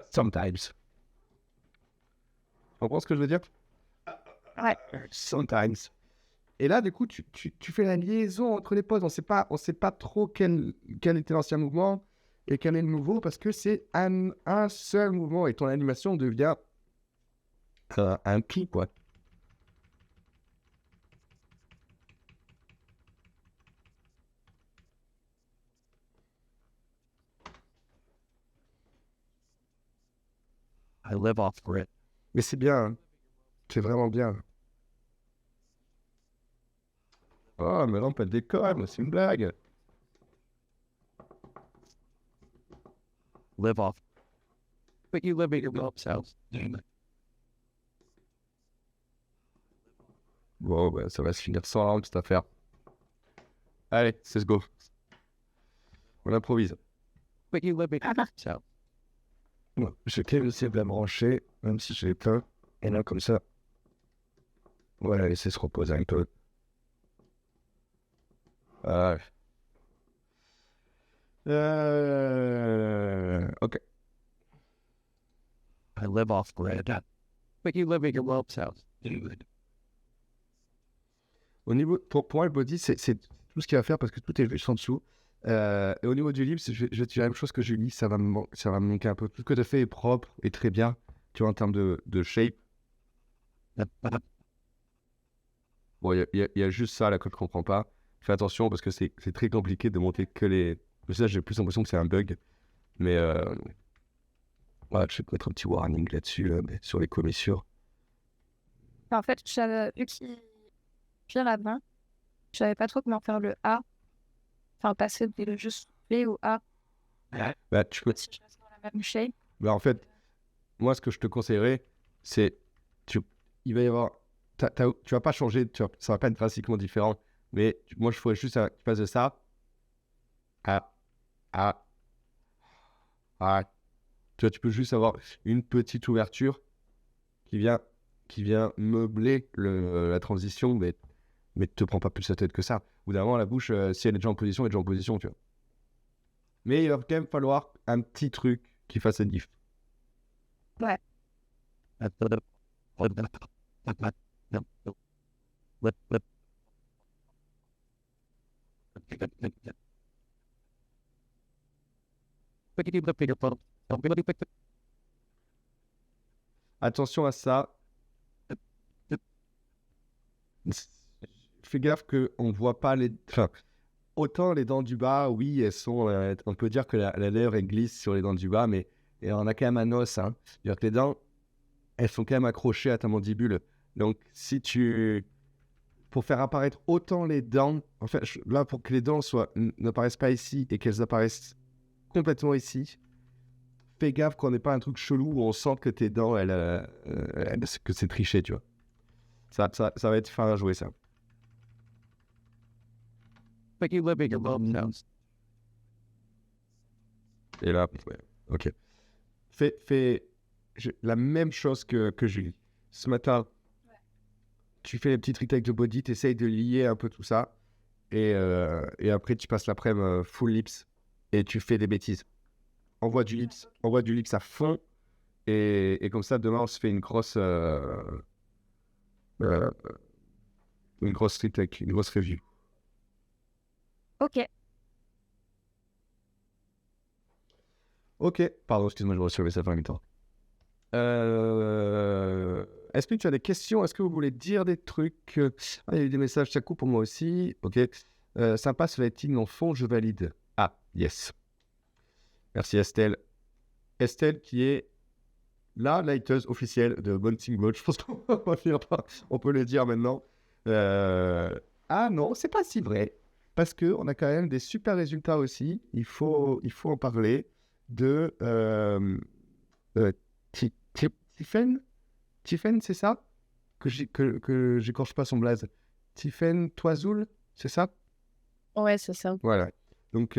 sometimes? Tu comprends ce que je veux dire? Ouais. Sometimes. Et là, du coup, tu fais la liaison entre les poses. On sait pas trop quel était l'ancien mouvement et quel est le nouveau parce que c'est un seul mouvement et ton animation devient un clip, quoi. I live off grid. Mais c'est bien, hein. C'est vraiment bien. Oh, mais non, pas de déconne, c'est une blague. Live off. But you live at your mom's house. Bon, bah, ça va se finir sans round, cette affaire. Allez, let's go. On improvise. But you live at your mom's house. Bon, je vais essayer de la brancher, même si j'ai peur. Et là, comme ça. Voilà, laisser se reposer un peu. Ok. I live off grid. But you live at your mom's house. Au niveau, pour moi, le body, c'est tout ce qu'il va faire parce que tout est juste en dessous. Et au niveau du livre, je vais te dire la même chose que Julie, ça va me manquer un peu. Tout ce que tu as fait est propre et très bien, tu vois, en termes de shape. Bon, il y a juste ça là que je comprends pas. Fais attention parce que c'est très compliqué de monter que les. Mais ça, j'ai plus l'impression que c'est un bug. Mais voilà, je vais te mettre un petit warning là-dessus, là, mais sur les commissures. En fait, j'avais vu qu'il pire la main. Je savais pas trop comment faire le A. Enfin, passer de juste B au A. Bah, tu peux. Si je reste dans la même shape. Bah, en fait, moi, ce que je te conseillerais, c'est. Il va y avoir. Tu vas pas changer, ça va pas être drastiquement différent. Mais moi, je ferais juste que tu fasses de ça. À. Tu vois, tu peux juste avoir une petite ouverture qui vient meubler la transition, mais ne te prends pas plus la tête que ça. Au bout d'un moment, la bouche, si elle est déjà en position, elle est déjà en position, tu vois. Mais il va quand même falloir un petit truc qui fasse une diff. Ouais. But you live at your mom's house. Attention à ça. Fais gaffe qu'on ne voit pas les... Enfin, autant les dents du bas, oui, elles sont... on peut dire que la lèvre, elle glisse sur les dents du bas, mais et on a quand même un os. Hein. C'est-à-dire que les dents, elles sont quand même accrochées à ta mandibule. Donc, si tu... Pour faire apparaître autant les dents... En fait, là, pour que les dents n'apparaissent pas ici et qu'elles apparaissent complètement ici, fais gaffe qu'on n'ait pas un truc chelou où on sent que tes dents, que c'est triché, tu vois. Ça va être fin à jouer, ça. But you live in your mom's house. Et là, ouais, ok. Fais la même chose que Julie. Ce matin, tu fais les petits tricks avec le body, tu essayes de lier un peu tout ça. Et après, tu passes l'après-midi full lips et tu fais des bêtises. Envoie du lips à fond. Et comme ça, demain, on se fait une grosse street avec une grosse review. Ok. Ok, pardon, excuse-moi, je reçois ça en même temps. Est-ce que tu as des questions? Est-ce que vous voulez dire des trucs? Il y a eu des messages, ça coupe pour moi aussi. Ok. Sympa ce lighting en fond, je valide. Ah, yes. Merci Estelle. Estelle qui est la lighteuse officielle de Bouncing Blood. Je pense qu'on peut le dire maintenant. Ah non, c'est pas si vrai. Parce qu'on a quand même des super résultats aussi. Il faut en parler de Tiffen, c'est ça? Que j'écorche pas son blaze. Tiffen Toisoul, c'est ça? Ouais, c'est ça. Voilà. Donc,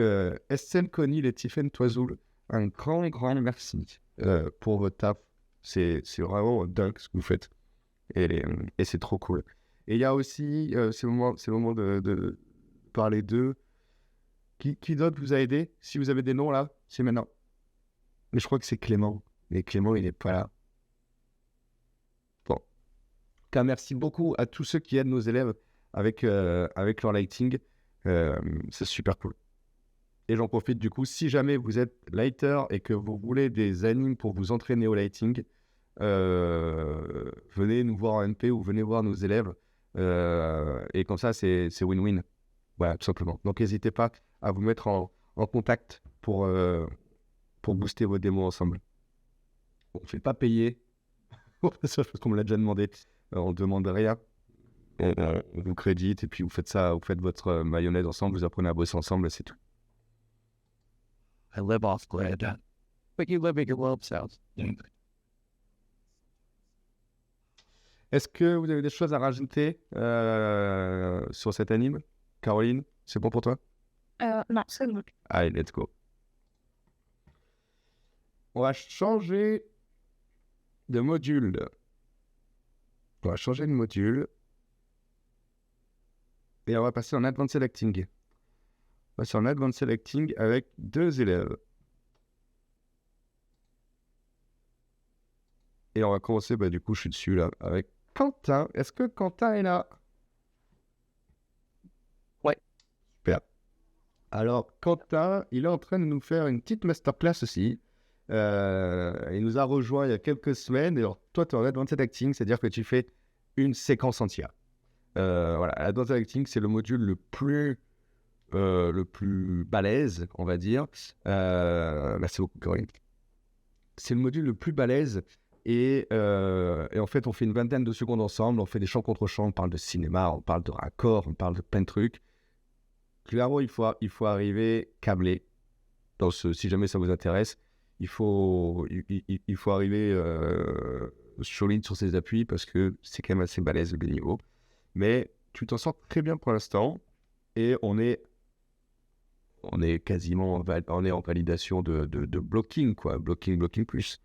Estelle Conil et Tiffen Toisoul, un grand merci pour votre taf. C'est vraiment dingue ce que vous faites. Et c'est trop cool. Et il y a aussi, c'est le moment de parler d'eux. Qui d'autre vous a aidé? Si vous avez des noms là, c'est maintenant. Mais je crois que c'est Clément. Mais Clément, il n'est pas là. Bon. Car merci beaucoup à tous ceux qui aident nos élèves avec leur lighting. C'est super cool. Et j'en profite du coup, si jamais vous êtes lighter et que vous voulez des animes pour vous entraîner au lighting, venez nous voir en MP ou venez voir nos élèves. Et comme ça, c'est win-win. Voilà, tout simplement. Donc, n'hésitez pas à vous mettre en contact pour booster vos démos ensemble. On ne fait pas payer. Ça, parce qu'on me l'a déjà demandé. On ne demande rien. On vous crédite et puis vous faites votre mayonnaise ensemble, vous apprenez à bosser ensemble, c'est tout. I live off grid. But you live in your mom's house. Est-ce que vous avez des choses à rajouter sur cet anime? Caroline, c'est bon pour toi? Non, c'est bon. Allez, let's go. On va changer de module. Et on va passer en Advanced Acting. On va passer en Advanced Acting avec 2 élèves. Et on va commencer, du coup, je suis dessus là, avec Quentin. Est-ce que Quentin est là? Ouais. Super. Alors, Quentin, il est en train de nous faire une petite masterclass aussi. Il nous a rejoint il y a quelques semaines. Et alors, toi, tu es en Advanced Acting, c'est-à-dire que tu fais une séquence entière. Voilà, Advanced Acting, c'est le module le plus balèze, on va dire. Merci beaucoup, Corinne. C'est le module le plus balèze. Et en fait, on fait une 20aine de secondes ensemble. On fait des chants contre chants. On parle de cinéma, on parle de raccord, on parle de plein de trucs. Clairement, il faut arriver câblé. Si jamais ça vous intéresse, il faut arriver solide sur ses appuis parce que c'est quand même assez balèze le niveau. Mais tu t'en sors très bien pour l'instant et on est quasiment en validation de blocking, quoi. Blocking plus.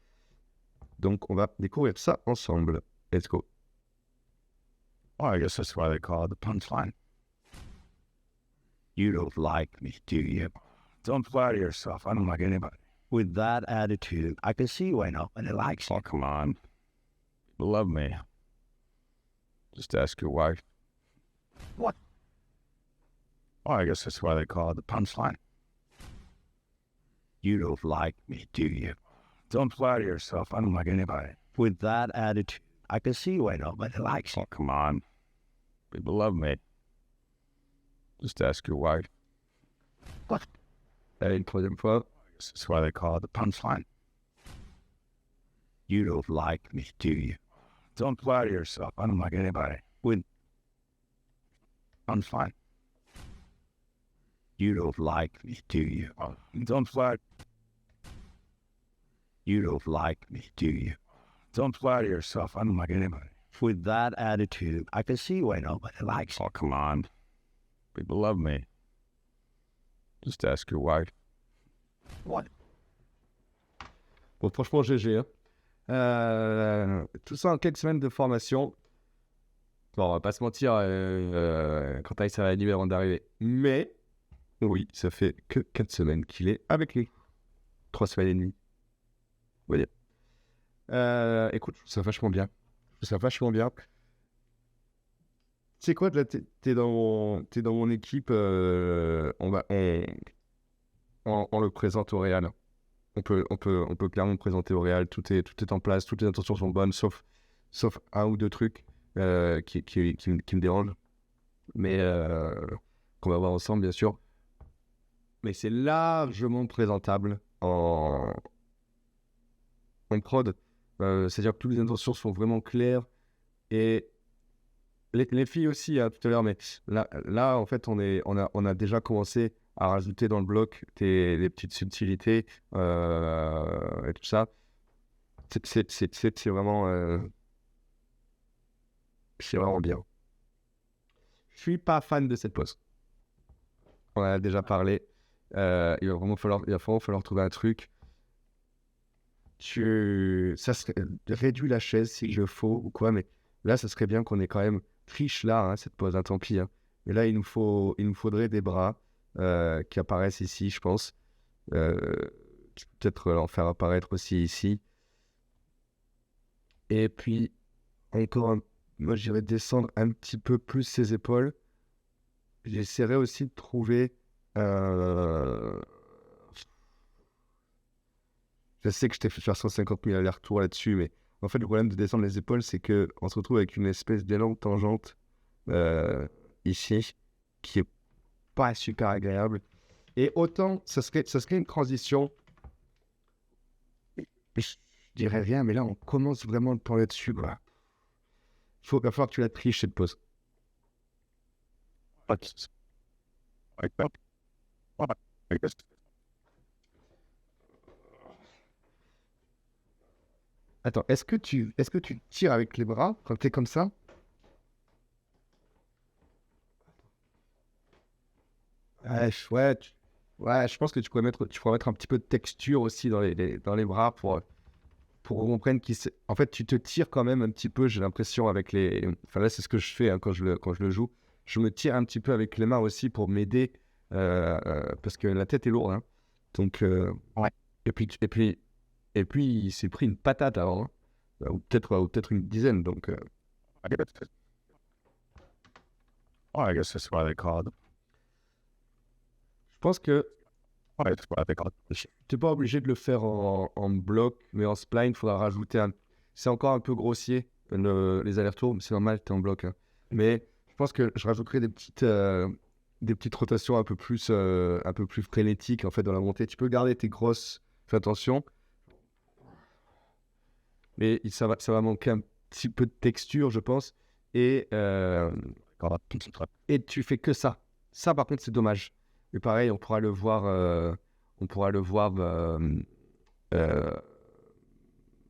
Donc, on va découvrir ça ensemble. Let's go. Oh, I guess that's why they call it the punchline. You don't like me, do you? Don't flatter yourself. I don't like anybody. With that attitude, I can see why nobody likes you. Oh, come on. You love me. Just ask your wife. What? Oh, I guess that's why they call it the punchline. You don't like me, do you? Don't flatter yourself. I don't like anybody. With that attitude, I can see why nobody likes you. Oh, come on. People love me. Just ask your wife. Et une troisième fois. That's why they call it the punchline. You don't like me, do you? Don't flatter yourself. I don't like anybody. With Punchline. you don't like me, do you? Oh, don't flatter. You don't like me, do you? Don't flatter yourself. I don't like anybody. With that attitude, I can see why nobody likes you. Oh, come on. People love me. Just ask your wife. What? Bon, franchement, GG. Tout ça en quelques semaines de formation. Bon, on va pas se mentir, quand ça va aller avant d'arriver. Mais, oui, ça fait que 4 semaines qu'il est avec lui. 3 semaines et demie. Vous voyez. Écoute, je trouve ça vachement bien. Tu sais quoi, là, t'es dans mon équipe. On le présente au Real. On peut clairement le présenter au Real. Tout est en place. Toutes les intentions sont bonnes, sauf un ou deux trucs qui me dérangent. Mais qu'on va voir ensemble, bien sûr. Mais c'est largement présentable en prod. C'est-à-dire que toutes les intentions sont vraiment claires. Et les filles aussi, hein, tout à l'heure. Mais là en fait, on a déjà commencé à rajouter dans le bloc les petites subtilités et tout ça. C'est vraiment bien. Je suis pas fan de cette pose. On en a déjà parlé. Il va vraiment falloir trouver un truc. Ça serait réduit la chaise s'il le faut ou quoi, mais là, ça serait bien qu'on ait quand même triche là, hein, cette pose, hein, tant pis. Hein. Mais là, il nous faudrait des bras qui apparaissent ici, je pense. Peut-être en faire apparaître aussi ici. Et puis, encore, moi, j'irais descendre un petit peu plus ses épaules. J'essaierai aussi de trouver... Je sais que je t'ai fait faire 150 000 allers-retours là-dessus, mais en fait, le problème de descendre les épaules, c'est qu'on se retrouve avec une espèce d'élan tangente ici, qui est pas super agréable. Et autant, ça serait une transition. Je dirais rien, mais là, on commence vraiment à parler dessus, quoi. Il va falloir que tu la triches, cette pause. Attends, est-ce que tu tires avec les bras quand t'es comme ça? Ouais, je pense que tu pourrais mettre un petit peu de texture aussi dans les bras pour qu'on comprenne en fait, tu te tires quand même un petit peu, j'ai l'impression, avec les... Enfin là, c'est ce que je fais hein, quand je le joue. Je me tire un petit peu avec les mains aussi pour m'aider parce que la tête est lourde. Hein. Donc, ouais. Et puis, il s'est pris une patate avant, hein. Ou peut-être une dizaine. Donc, I guess that's why they call it. Je pense que That's why they call it. tu n'es pas obligé de le faire en bloc, mais en spline, il faudra rajouter un... C'est encore un peu grossier, les allers-retours, mais c'est normal, tu es en bloc. Hein. Mais je pense que je rajouterai des petites rotations un peu plus frénétiques en fait, dans la montée. Tu peux garder tes grosses... Fais attention. Mais ça va manquer un petit peu de texture, je pense. Et tu fais que ça. Ça, par contre, c'est dommage. Mais pareil, on pourra le voir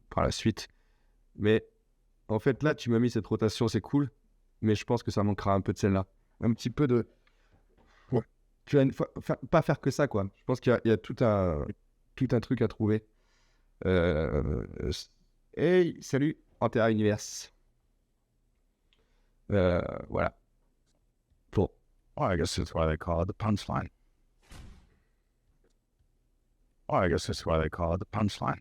par la suite. Mais en fait, là, tu m'as mis cette rotation, c'est cool. Mais je pense que ça manquera un peu de celle-là. Un petit peu de... Ouais. Tu vas pas faire que ça, quoi. Je pense qu'il y a tout un truc à trouver. Hey, salut, Antera Universe. Voilà. Bon. I guess that's why they call it the punchline. I guess that's why they call it the punchline.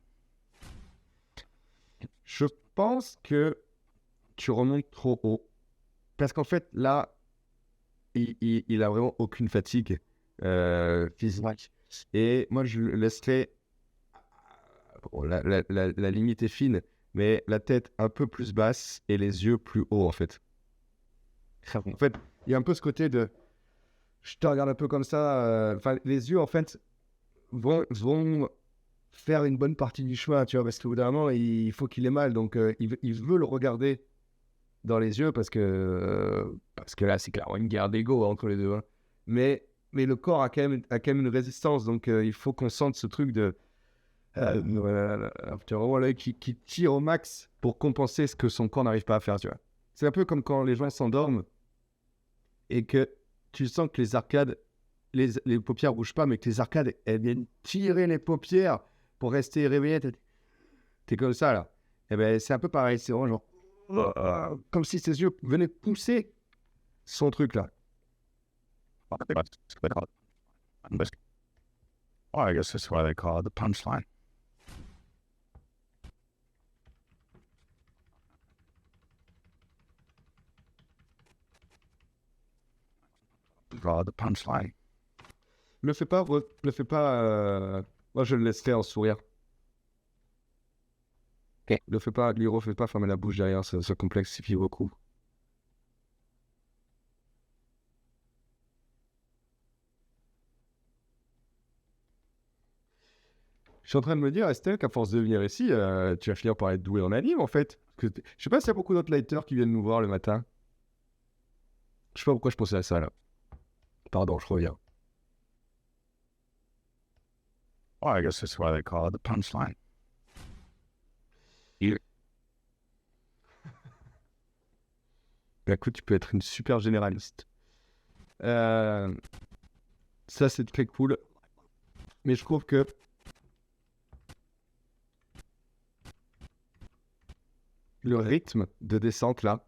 Je pense que tu remontes trop haut. Parce qu'en fait, là, il a vraiment aucune fatigue physique. Et moi, je le laisserai... Bon, la limite est fine, mais la tête un peu plus basse et les yeux plus hauts, en fait. En fait, il y a un peu ce côté de... Je te regarde un peu comme ça. Enfin, les yeux, en fait, vont faire une bonne partie du chemin, tu vois, parce qu'au bout d'un moment, il faut qu'il ait mal. Donc, il veut le regarder dans les yeux parce que là, c'est clairement une guerre d'ego entre les deux. Hein. Mais le corps a quand même une résistance. Donc, il faut qu'on sente ce truc de... voilà, tu as vraiment l'œil qui tire au max pour compenser ce que son corps n'arrive pas à faire, tu vois. C'est un peu comme quand les gens s'endorment et que tu sens que les arcades, les paupières bougent pas, mais que les arcades, elles viennent tirer les paupières pour rester réveillé. T'es comme ça, là. Et ben, c'est un peu pareil. C'est vraiment genre... comme si ses yeux venaient pousser son truc, là. Oh, I guess that's why they call it the punchline. Call it the punchline. Le fais pas... Moi, je le laisserai en sourire. Ok. Le fais pas, lui refais pas fermer la bouche derrière, ça complexifie beaucoup. Je suis en train de me dire, Estelle, qu'à force de venir ici, tu vas finir par être doué en anime, en fait. Je sais pas s'il y a beaucoup d'autres lighters qui viennent nous voir le matin. Je sais pas pourquoi je pensais à ça, là. Pardon, je reviens. Oh, I guess that's why they call it the punchline. Bah, écoute, tu peux être une super généraliste. Ça, c'est très cool. Mais je trouve que le rythme de descente, là,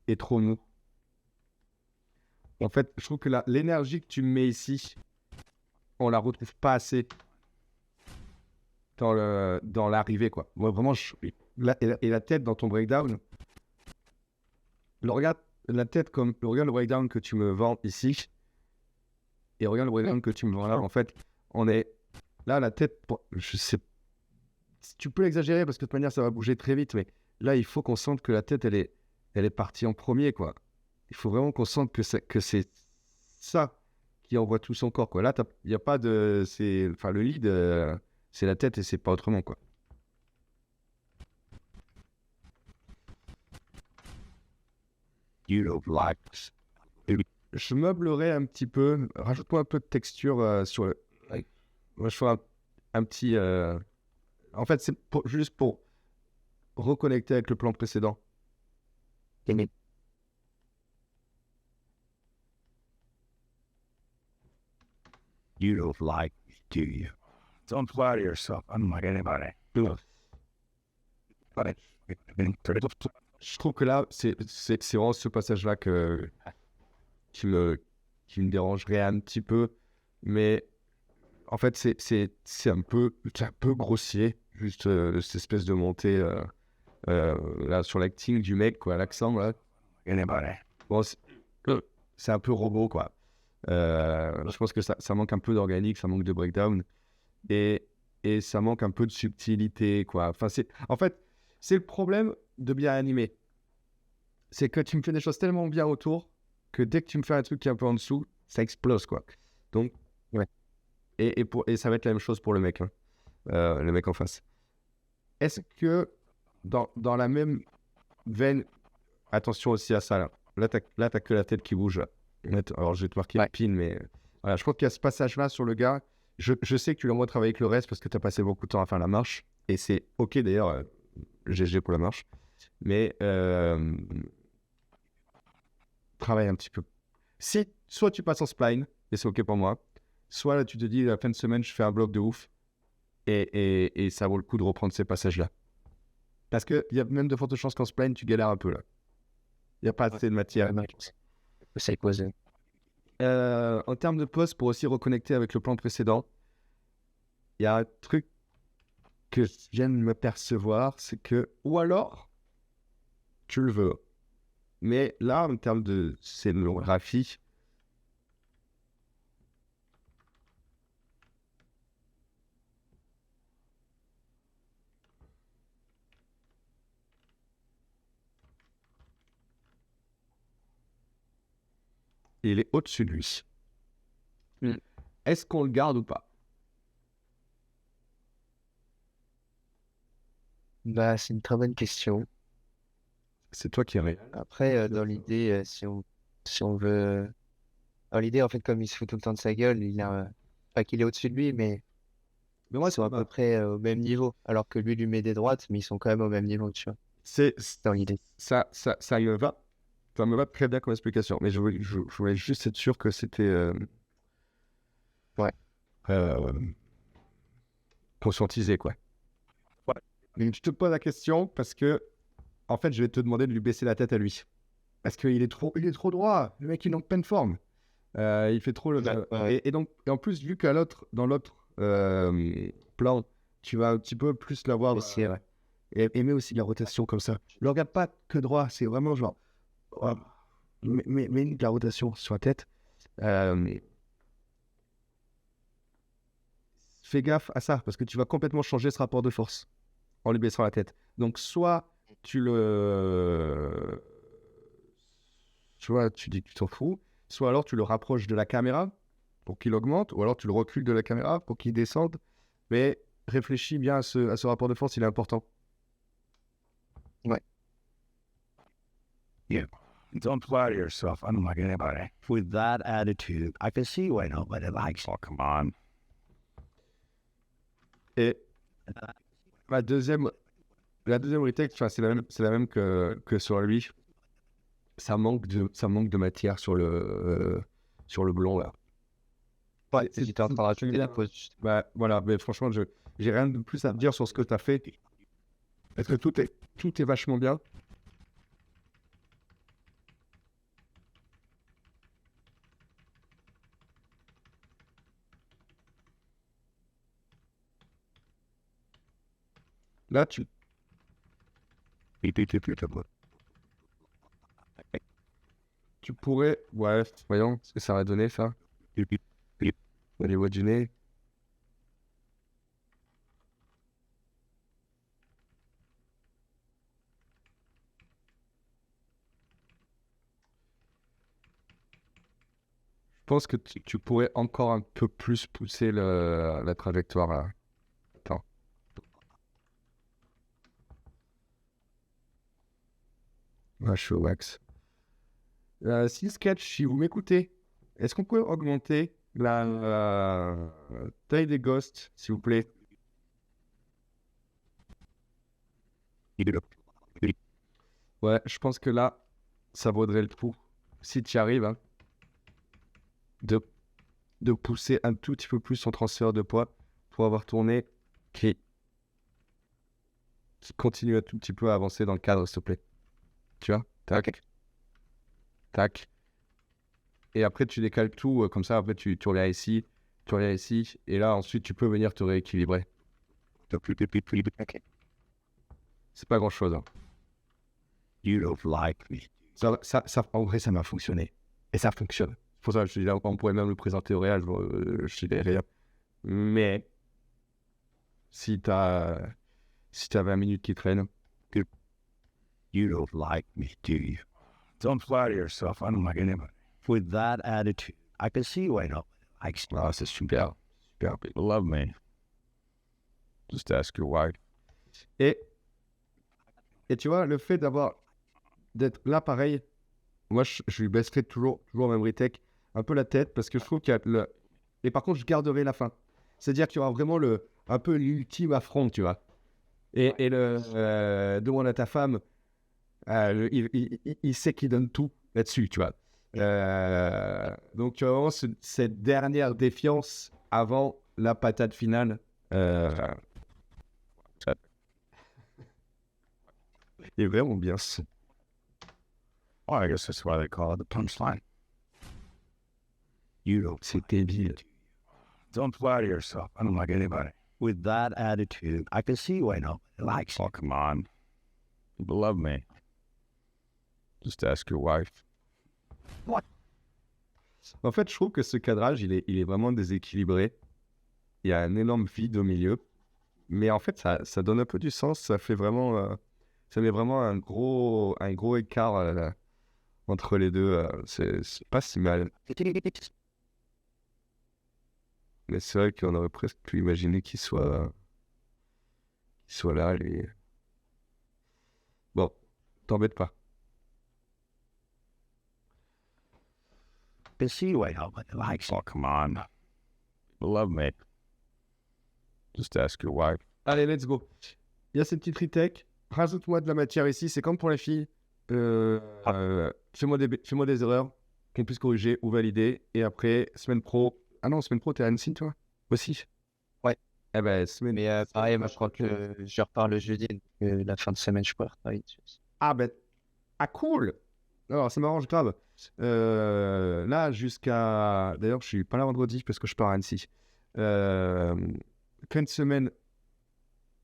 est trop mou. En fait, je trouve que l'énergie que tu mets ici, on la retrouve pas assez dans l'arrivée, quoi. Moi, vraiment, et la tête dans ton breakdown, regarde la tête comme regarde le breakdown que tu me vends ici et regarde le breakdown que tu me vends là. En fait, on est là, la tête, je sais, tu peux l'exagérer parce que de toute manière, ça va bouger très vite, mais là, il faut qu'on sente que la tête, elle est partie en premier, quoi. Il faut vraiment qu'on sente que c'est ça qui envoie tout son corps, quoi. Là, il n'y a pas de... Enfin, le lead, c'est la tête et c'est pas autrement, quoi. You don't like. Je meublerai un petit peu, rajoute-moi un peu de texture sur le... Moi, je fais un petit... En fait, c'est juste pour reconnecter avec le plan précédent. You don't like, do you? Don't flatter yourself, unlike anybody. Je trouve que là, c'est vraiment ce passage-là qui me dérangerait un petit peu. Mais en fait, c'est un peu grossier. Juste cette espèce de montée là, sur l'acting du mec, quoi, l'accent, là. Anybody. Bon, c'est un peu robot, quoi. Je pense que ça manque un peu d'organique, ça manque de breakdown. Et ça manque un peu de subtilité, quoi. Enfin, en fait, c'est le problème de bien animer. C'est que tu me fais des choses tellement bien autour que dès que tu me fais un truc qui est un peu en dessous, ça explose, quoi. Donc, ouais. Et ça va être la même chose pour le mec, hein. Le mec en face. Est-ce que dans la même veine, attention aussi à ça, là. Là, t'as que la tête qui bouge, là. Alors, je vais te marquer le pin, mais voilà, je crois qu'il y a ce passage-là sur le gars. Je sais que tu l'envoies travailler avec le reste parce que tu as passé beaucoup de temps à faire la marche. Et c'est OK d'ailleurs, GG pour la marche. Mais travaille un petit peu. Si soit tu passes en spline, et c'est OK pour moi, soit là tu te dis, la fin de semaine, je fais un bloc de ouf. Et ça vaut le coup de reprendre ces passages-là. Parce qu'il y a même de fortes chances qu'en spline, tu galères un peu là. Il n'y a pas assez de matière. C'est quoi ça? En termes de pause, pour aussi reconnecter avec le plan précédent, il y a un truc que je viens de me percevoir, c'est que, ou alors, tu le veux, mais là, en termes de scénographie, et il est au-dessus de lui. Mm. Est-ce qu'on le garde ou pas? Bah, c'est une très bonne question. C'est toi qui es. Après, dans l'idée, si on veut... Dans l'idée, en fait, comme il se fout tout le temps de sa gueule, il a... Pas qu'il est au-dessus de lui, mais Mais moi, ils sont à peu près au même niveau. Alors que lui met des droites, mais ils sont quand même au même niveau, tu vois. c'est Dans l'idée. ça me va. Ça me va très bien comme explication. Mais je voulais juste être sûr que c'était Ouais. conscientisé, quoi. Ouais. Mais je te pose la question parce que, en fait, je vais te demander de lui baisser la tête à lui. Parce qu'il est trop droit. Le mec, il est en pleine forme. Il fait trop le. Ouais. Et donc, et en plus, vu qu'à dans l'autre plan, tu vas un petit peu plus l'avoir. Aussi, ouais. Et aimer aussi la rotation comme ça. Ne regarde pas que droit, c'est vraiment genre. Mets de la rotation sur la tête. Fais gaffe à ça, parce que tu vas complètement changer ce rapport de force en lui baissant la tête. Donc, soit tu dis que tu t'en fous, soit alors tu le rapproches de la caméra pour qu'il augmente, ou alors tu le recules de la caméra pour qu'il descende. Mais réfléchis bien à ce rapport de force, il est important. Ouais. Yeah. Don't flatter yourself, unlike anybody. With that attitude, I can see why nobody likes. Oh, come on. Et la deuxième retake, c'est la même que sur lui. Ça manque de matière sur le blond là. Ouais, j'étais en train de rajouter la pause. Bah voilà, mais franchement, j'ai rien de plus à te dire sur ce que tu as fait. Parce que tout est vachement bien. Là, tu pourrais... Ouais, voyons ce que ça va donner, ça. Au niveau du nez. Je pense que tu pourrais encore un peu plus pousser la trajectoire, là. Attends. Ouais, je suis au max. Si Sketch, si vous m'écoutez, est-ce qu'on peut augmenter la taille des ghosts, s'il vous plaît? Ouais, je pense que là, ça vaudrait le coup, si tu y arrives, hein, de pousser un tout petit peu plus son transfert de poids pour avoir ton nez qui continue un tout petit peu à avancer dans le cadre, s'il te plaît. Tu vois? Tac. Okay. Tac. Et après, tu décales tout, comme ça, après, tu reviens ici, et là, ensuite, tu peux venir te rééquilibrer. Ok. C'est pas grand-chose. Hein. You don't like me. Ça, en vrai, ça m'a fonctionné. Et ça fonctionne. Pour ça, je te dis, on pourrait même le présenter au réel, je dirais rien. Mais, si t'as 20 minutes qui traînent, You don't like me, do you? Don't flatter yourself, unlike anybody. With that attitude, I can see why nobody likes me. ah, c'est super. Super. People love me. Just ask your wife. Et tu vois, le fait d'être là pareil, moi je lui baisserai toujours au même retake un peu la tête parce que je trouve qu'il y a et par contre je garderai la fin. C'est-à-dire qu'il y aura vraiment un peu l'ultime affront, tu vois. Et demande à ta femme, il sait qu'il donne tout là-dessus, tu vois. Donc tu as vraiment cette dernière défiance avant la patate finale. Il est vraiment bien. Well, I guess that's why they call it the punchline. You don't. C'est débile. Don't flatter yourself, unlike anybody. With that attitude, I can see why nobody likes me. Oh, come on. People love me. Just ask your wife. What? En fait, je trouve que ce cadrage, il est vraiment déséquilibré. Il y a un énorme vide au milieu. Mais en fait, ça donne un peu du sens. Ça fait vraiment... ça met vraiment un gros écart Entre les deux, c'est pas si mal. Mais c'est vrai qu'on aurait presque pu imaginer qu'il soit là, lui. Bon, t'embête pas. can see why nobody likes. Oh, come on. You love me. Just ask your wife. Allez, let's go. Il y a cette petite retake. Rajoute-moi de la matière ici. C'est comme pour les filles. Fais-moi des erreurs qu'elle puisse corriger ou valider. Et après, semaine pro. Ah non, semaine pro, t'es à Annecy, toi aussi? Ouais. Eh ben, semaine. Mais pareil, moi je crois que je repars le jeudi, donc la fin de semaine, je pourrais retravailler dessus aussi. Ah ben. Ah, cool! Alors, ça m'arrange grave. Là, jusqu'à. D'ailleurs, je suis pas là vendredi parce que je pars à Annecy. Fin de semaine,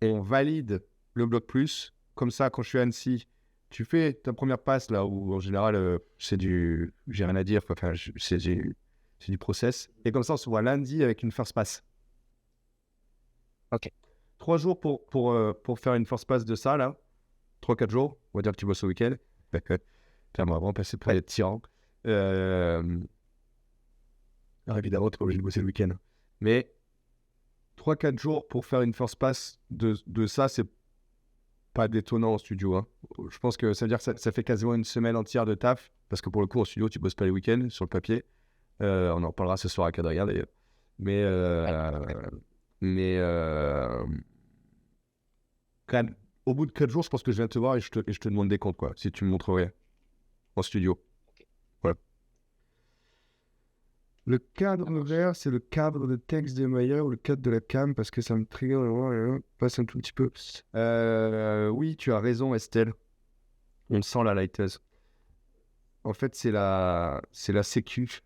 on valide le bloc plus. Comme ça, quand je suis à Annecy, tu fais ta première passe là où en général, c'est du. J'ai rien à dire. Enfin, c'est du process. Et comme ça, on se voit lundi avec une first pass. Ok. 3 jours pour faire une first pass de ça là. 3-4 jours. On va dire que tu bosses au week-end. Putain, moi, vraiment passer pour les tyrans. Alors, évidemment, tu n'es pas obligé de bosser le week-end. Mais 3-4 jours pour faire une first pass de ça, c'est pas détonnant en studio. Hein. Je pense que ça veut dire que ça fait quasiment une semaine entière de taf. Parce que pour le coup, en studio, tu bosses pas les week-ends sur le papier. On en parlera ce soir à Cadrien d'ailleurs. Mais quand même, au bout de 4 jours, je pense que je viens te voir et je te demande des comptes, quoi, si tu me montrerais en studio. Voilà. Le cadre vert, c'est le cadre de texte de Maillard ou le cadre de la cam, parce que ça me trigger, passe un tout petit peu. Oui, tu as raison, Estelle. On sent la lighteuse. En fait, c'est la sécu,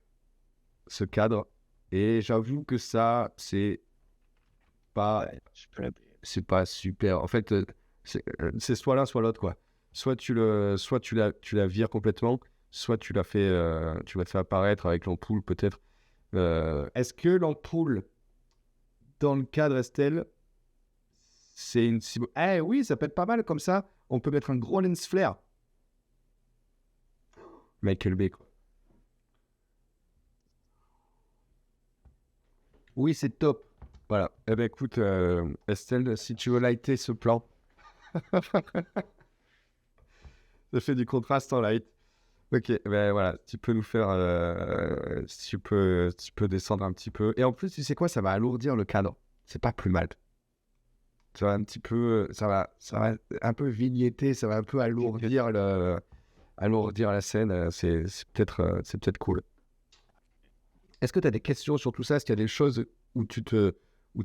ce cadre. Et j'avoue que ça, c'est pas super. En fait, c'est soit l'un, soit l'autre, quoi. Soit tu la vires complètement, soit tu la fais apparaître avec l'ampoule, peut-être. Est-ce que l'ampoule, dans le cadre Estelle, c'est une... Eh oui, ça peut être pas mal comme ça. On peut mettre un gros lens flare. Michael Bay, quoi. Oui, c'est top. Voilà. Eh ben écoute, Estelle, si tu veux lighter ce plan, ça fait du contraste en light. Ok, ben voilà, tu peux nous faire, tu peux descendre un petit peu. Et en plus, tu sais quoi, ça va alourdir le cadre. C'est pas plus mal. Ça va un petit peu, ça va un peu vignetter, ça va un peu alourdir la scène. C'est peut-être cool. Est-ce que tu as des questions sur tout ça? Est-ce qu'il y a des choses où tu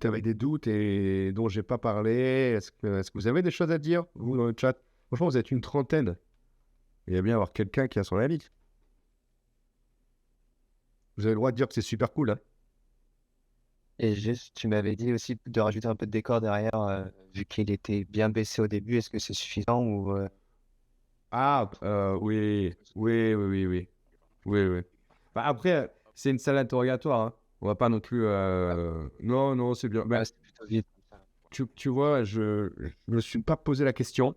avais des doutes et dont j'ai pas parlé? Est-ce que vous avez des choses à dire, vous, dans le chat? Franchement, vous êtes une trentaine. Il y a bien avoir quelqu'un qui a son avis. Vous avez le droit de dire que c'est super cool, hein. Et juste, tu m'avais dit aussi de rajouter un peu de décor derrière, vu qu'il était bien baissé au début. Est-ce que c'est suffisant ou Oui. Bah, après, c'est une salle interrogatoire, hein. On va pas non plus... Non, c'est bien. Bah, c'est plutôt vite. tu vois, je me suis pas posé la question.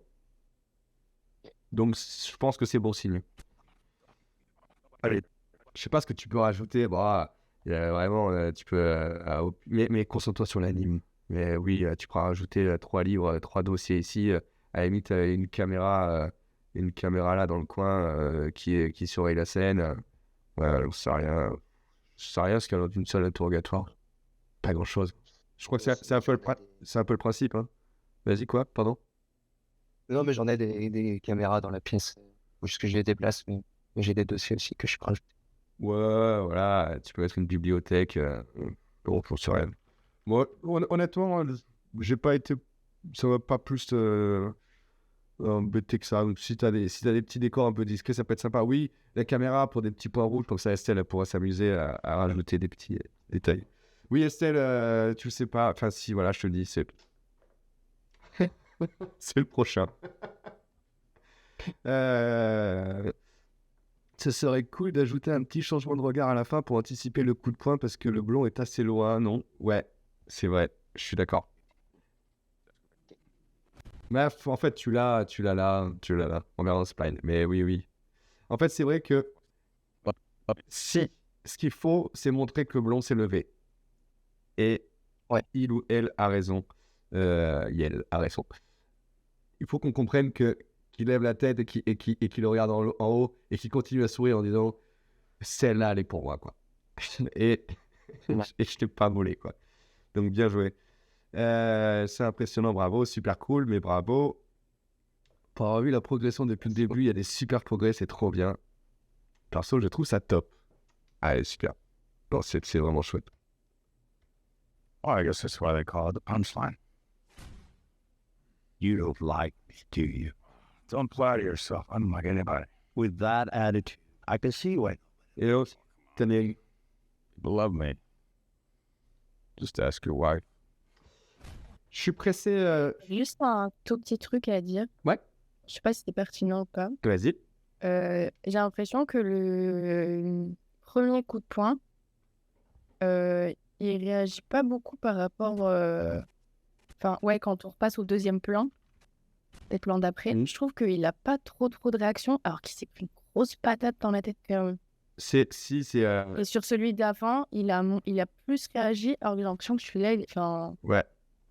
Donc, je pense que c'est bon signe. Allez. Je sais pas ce que tu peux rajouter. Bah, vraiment, tu peux... mais concentre-toi sur l'anime. Mais oui, tu pourras rajouter 3 livres, 3 dossiers ici. À la limite, une caméra là dans le coin qui surveille la scène. Ouais, on sait rien. Je sais rien ce qu'il y a dans une salle interrogatoire. Pas grand-chose. Je crois que c'est un peu le principe. Hein. Vas-y, quoi? Pardon? Non, mais j'en ai des caméras dans la pièce. Faut juste que je les déplace, mais j'ai des dossiers aussi que je peux rajouter. Ouais, voilà. Tu peux mettre une bibliothèque. Bon, on sait rien. Moi, honnêtement, j'ai pas été... Ça va pas plus embêter que ça. Donc, si t'as des petits décors un peu discrets, ça peut être sympa. Oui, la caméra pour des petits points rouges, comme ça Estelle elle pourra s'amuser à rajouter des petits détails. Oui, Estelle, tu sais pas. Enfin, si, voilà, je te le dis, c'est le prochain. Ce serait cool d'ajouter un petit changement de regard à la fin pour anticiper le coup de poing parce que le blond est assez loin, non? Ouais, c'est vrai, je suis d'accord. Mais en fait, tu l'as là, on verra dans Spline. Mais oui. En fait, c'est vrai que si ce qu'il faut, c'est montrer que Blond s'est levé. Et il ou elle a raison. Elle a raison. Il faut qu'on comprenne qu'il lève la tête et qu'il regarde en haut et qu'il continue à sourire en disant celle-là, elle est pour moi, quoi. et je t'ai pas volé, quoi. Donc, bien joué. C'est impressionnant, bravo, super cool, mais bravo. Pour avoir vu la progression depuis le début, il y a des super progrès, c'est trop bien. Perso, je trouve ça top. Allez, super. Non, c'est vraiment chouette. Well, I guess that's why they call it the punchline. You don't like me, do you? Don't flatter yourself. I don't like anybody. With that attitude, I can see why. Et l'autre, tenez, People love me. Just ask your wife. je suis pressé. Juste un tout petit truc à dire. Ouais. Je sais pas si c'est pertinent ou pas. Vas-y. J'ai l'impression que le premier coup de poing, il réagit pas beaucoup par rapport. Enfin, ouais, quand on repasse au deuxième plan, les plans d'après, je trouve qu'il a pas trop de réaction, alors qu'il s'est pris une grosse patate dans la tête quand même. C'est. Et sur celui d'avant, il a plus réagi, alors j'ai l'impression que celui-là, enfin, Ouais.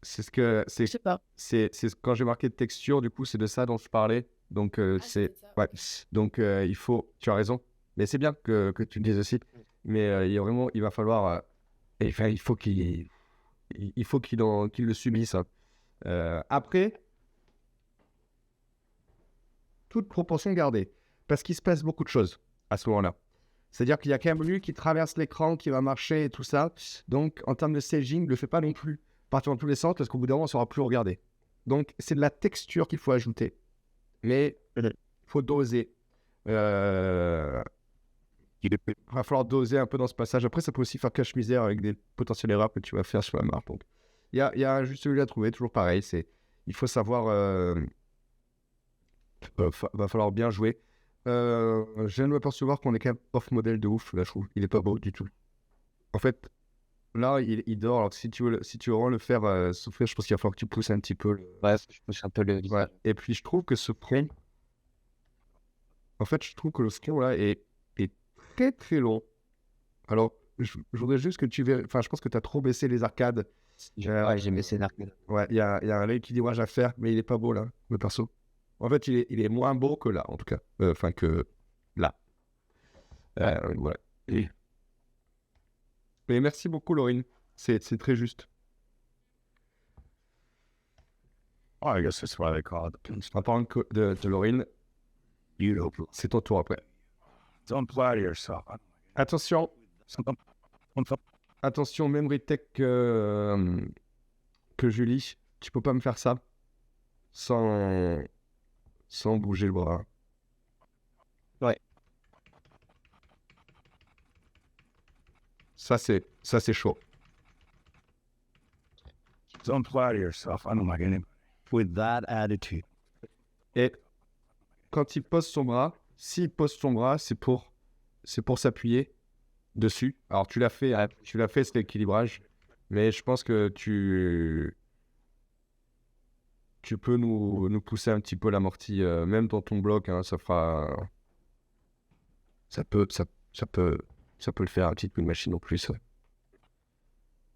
C'est ce que. je sais pas. C'est quand j'ai marqué de texture, du coup, c'est de ça dont je parlais. Donc, c'est. Ouais. Donc, il faut. Tu as raison. Mais c'est bien que tu le dises aussi. Mais il va falloir. Enfin, il faut qu'il le subisse. Hein. Après, toute proportion gardée. Parce qu'il se passe beaucoup de choses à ce moment-là. C'est-à-dire qu'il y a quand même lui qui traverse l'écran, qui va marcher et tout ça. Donc, en termes de staging, ne le fait pas non plus partir dans tous les sens parce qu'au bout d'un moment, on ne saura plus regarder. Donc, c'est de la texture qu'il faut ajouter. Mais il faut doser. Il va falloir doser un peu dans ce passage. Après, ça peut aussi faire cache-misère avec des potentielles erreurs que tu vas faire sur la marque. Donc, il y a un juste milieu à trouver, toujours pareil. Il faut savoir... va falloir bien jouer. Je viens de m'apercevoir qu'on est quand même off-modèle de ouf, là, je trouve. Il est pas beau du tout. En fait, là, il dort. Alors que si tu veux vraiment le faire souffrir, je pense qu'il va falloir que tu pousses un petit peu. Ouais, je pousse un peu le Ouais. Et puis, je trouve que ce front... En fait, je trouve que le front, là, est très, très long. Alors, je voudrais juste que tu vérifies... Enfin, je pense que tu as trop baissé les arcades. Ouais, j'ai baissé l'arcade. Ouais, il y a un rééquilibrage à faire, mais il est pas beau, là, le perso. En fait, il est moins beau que là, en tout cas. Enfin, que là. Voilà. Mais merci beaucoup, Laurine. C'est très juste. Well, I guess that's why they call it the punchline. En parlant de Laurine, You don't. c'est ton tour après. Don't flatter yourself. I don't Attention, attention, même retech que Julie. Tu peux pas me faire ça sans bouger le bras. Ouais. Ça, c'est chaud. Don't flatter yourself. I don't like anybody. With that attitude. Et quand il pose son bras, s'il pose son bras, c'est pour s'appuyer dessus. Alors, tu l'as fait, c'est l'équilibrage. Mais je pense que tu peux nous pousser un petit peu l'amorti, même dans ton bloc, hein, ça peut le faire, un petit peu de machine en plus. Ouais. De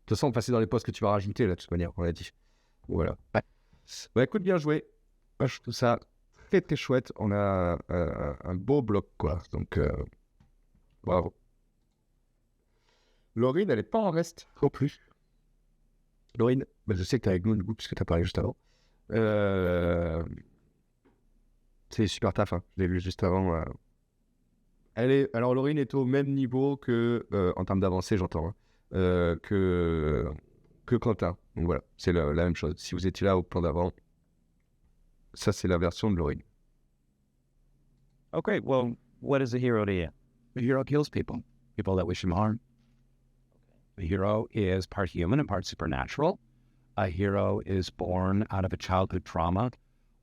toute façon, passer dans les postes que tu vas rajouter, là, de toute manière, on l'a dit. Voilà. Ouais. Bah, écoute, bien joué. Moi, je trouve ça très, très chouette. On a un beau bloc, quoi. Donc, bravo. Laurine, elle n'est pas en reste non plus. Laurine, bah, je sais que tu es avec nous, du coup, puisque tu as parlé juste avant. C'est super taf, hein. Je l'ai vu juste avant. Alors, Laurine est au même niveau que, en termes d'avancée, j'entends, hein, que Quentin. Donc voilà, c'est la même chose. Si vous étiez là au plan d'avant, ça, c'est la version de Laurine. Okay, well, what is a hero to you? A hero kills people that wish him harm. A hero is part human and part supernatural. A hero is born out of a childhood trauma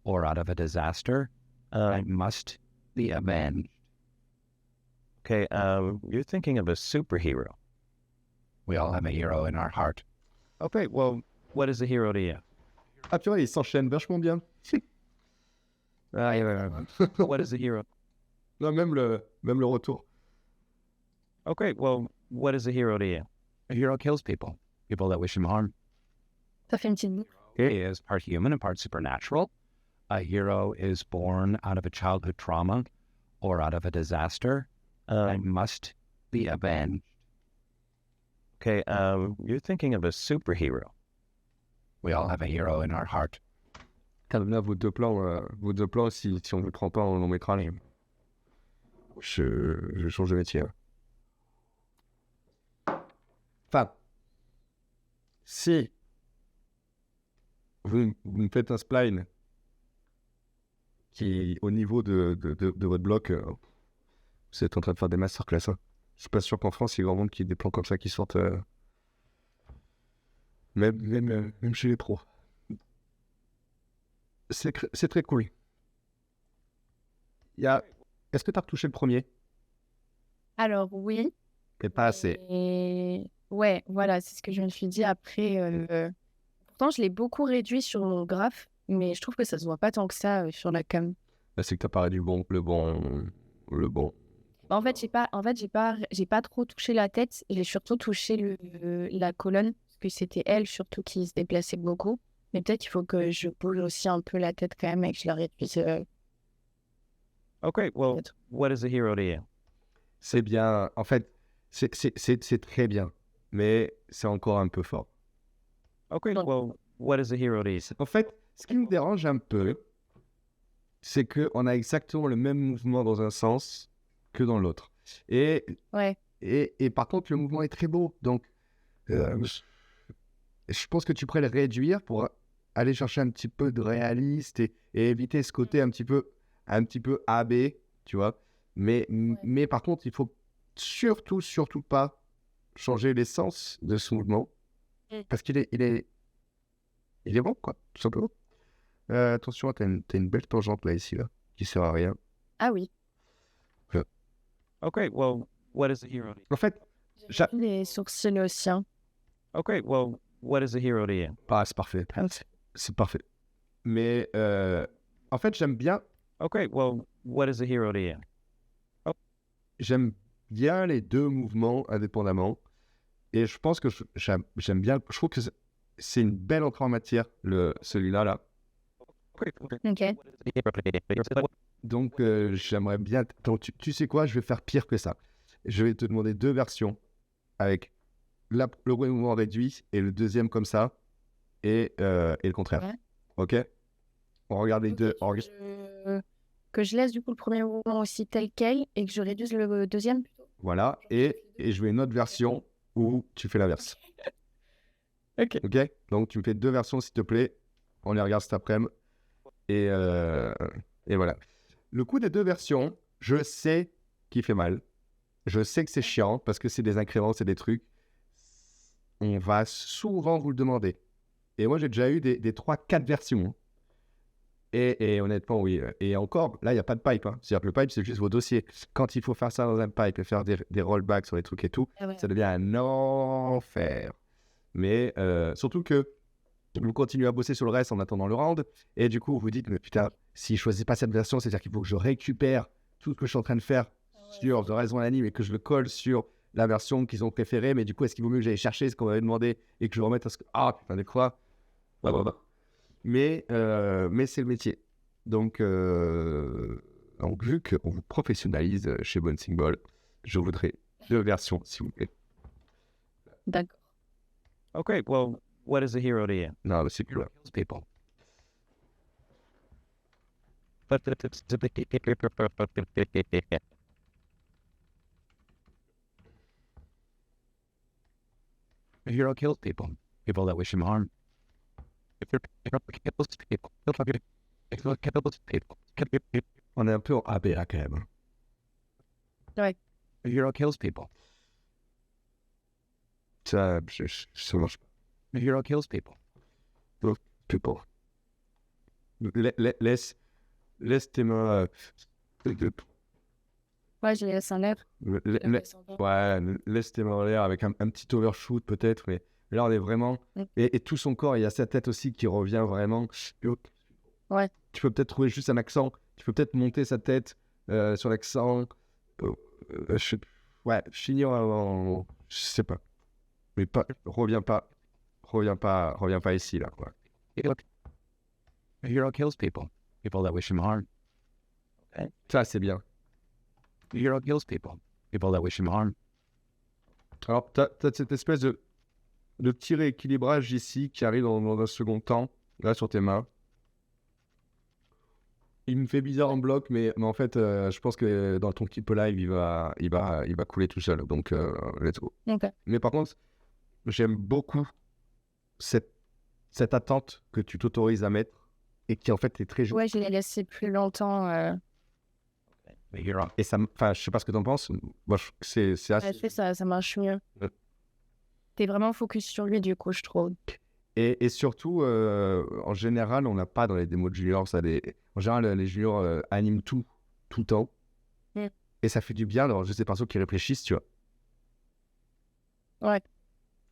or out of a disaster and must be avenged. Okay, you're thinking of a superhero. We all have a hero in our heart. Okay, well, what is a hero to you? Ah, tu vois, il s'enchaîne vachement bien. What is a hero? Non, même le retour. Okay, well, what is a hero to you? A hero kills people that wish him harm. Ça fait une petite boucle. He is part human and part supernatural. A hero is born out of a childhood trauma or out of a disaster and must be avenged. Okay, you're thinking of a superhero. We all have a hero in our heart. Là, vos deux plans, si on ne le prend pas en long métrage, je change de métier. Enfin, si vous me faites un spline qui, au niveau de votre bloc, vous êtes en train de faire des masterclass. Hein. Je suis pas sûr qu'en France, il y ait grand monde qui ait des plans comme ça qui sortent, même chez les pros. C'est très cool. Est-ce que tu as retouché le premier? Alors oui. Mais pas assez. Et ouais, voilà, c'est ce que je me suis dit après. Pourtant, je l'ai beaucoup réduit sur mon graphe, mais je trouve que ça se voit pas tant que ça sur la cam. Là, c'est que tu as parlé du bon, le bon. En fait, j'ai pas trop touché la tête. J'ai surtout touché la colonne, parce que c'était elle surtout qui se déplaçait beaucoup. Mais peut-être qu'il faut que je bouge aussi un peu la tête quand même et que je la réduise. Okay, well, what is a hero to you? C'est bien. En fait, c'est très bien, mais c'est encore un peu fort. Okay, well, what is a hero to you? En fait, ce qui me dérange un peu, c'est qu'on a exactement le même mouvement dans un sens que dans l'autre. Et par contre, le mouvement est très beau. Donc, je pense que tu pourrais le réduire pour aller chercher un petit peu de réaliste et éviter ce côté un petit peu AB, tu vois. Mais par contre, il faut surtout pas changer l'essence de ce mouvement. Parce qu'il est bon, quoi, tout simplement. Attention, t'as une belle tangente là, ici, là, qui sert à rien. Ah oui. Okay, well, what is a hero to you? En fait, Les sourcils aussi. Hein. Okay, well, what is a hero to you? c'est parfait. C'est parfait. Mais en fait, j'aime bien Okay, well, what is a hero to you? j'aime bien les deux mouvements indépendamment. Et je pense que j'aime bien. Je trouve que c'est une belle entrée en matière, celui-là, là. Ok. Donc, j'aimerais bien. Donc, tu sais quoi, je vais faire pire que ça. Je vais te demander deux versions avec le premier mouvement réduit et le deuxième comme ça, et le contraire. Ouais. Ok? On regarde les deux. Que je laisse du coup le premier mouvement aussi tel quel et que je réduise le deuxième plutôt. Voilà. Et je veux une autre version où tu fais l'inverse. Ok. Ok? Donc, tu me fais deux versions, s'il te plaît. On les regarde cet après-midi. Et voilà. Le coup des deux versions, je sais qu'il fait mal. Je sais que c'est chiant parce que c'est des incréments, c'est des trucs. On va souvent vous le demander. Et moi, j'ai déjà eu des 3-4 versions. Et honnêtement, oui. Et encore, là, il n'y a pas de pipe. Hein. C'est-à-dire que le pipe, c'est juste vos dossiers. Quand il faut faire ça dans un pipe et faire des rollbacks sur les trucs et tout, ça devient un enfer. Mais surtout que vous continuez à bosser sur le reste en attendant le round. Et du coup, vous dites, mais putain, si je ne choisis pas cette version, c'est-à-dire qu'il faut que je récupère tout ce que je suis en train de faire sur The Rise of Anime et que je le colle sur la version qu'ils ont préférée. Mais du coup, est-ce qu'il vaut mieux que j'aille chercher ce qu'on m'avait demandé et que je le remette à ce que... Ah, putain, des quoi. Mais c'est le métier. Donc vu qu'on vous professionnalise chez Bouncing Ball, je voudrais deux versions, s'il vous plaît. D'accord. Okay, well, what is a hero to you? Non, c'est plus là. Kills people. A hero kills people that wish him harm. If you're kills people, kills people. On est un peu en ABA quand même. Ouais. A hero kills people. Ça marche pas. A hero kills people. People. Laisse tes mains... Ouais, je les laisse en l'air. Ouais, laisse tes mains en l'air avec un petit overshoot peut-être, mais là on est vraiment... Et tout son corps, il y a sa tête aussi qui revient vraiment... Ouais. Tu peux peut-être trouver juste un accent, tu peux peut-être monter sa tête sur l'accent. Ouais, finir avant. Je sais pas. Mais pas. Reviens pas ici, là, quoi. A hero kills people that wish him harm. Ça, c'est bien. A hero kills people that wish him harm. Alors, t'as cette espèce de petit rééquilibrage ici qui arrive dans un second temps, là, sur tes mains. Il me fait bizarre en bloc, mais en fait, je pense que dans ton keep alive, il va couler tout seul. Donc, let's go. Ok. Mais par contre, j'aime beaucoup cette attente que tu t'autorises à mettre et qui, en fait, est très jolie. Ouais, je l'ai laissé plus longtemps. A hero. Et ça, enfin, je sais pas ce que t'en penses. Moi, je trouve que c'est assez. Ouais, c'est ça, ça marche mieux. Ouais. T'es vraiment focus sur lui, du coup, je trouve. Et surtout, en général, on n'a pas dans les démos de juniors, en général, les juniors animent tout le temps. Mm. Et ça fait du bien d'avoir juste des persos qui réfléchissent, tu vois. Ouais.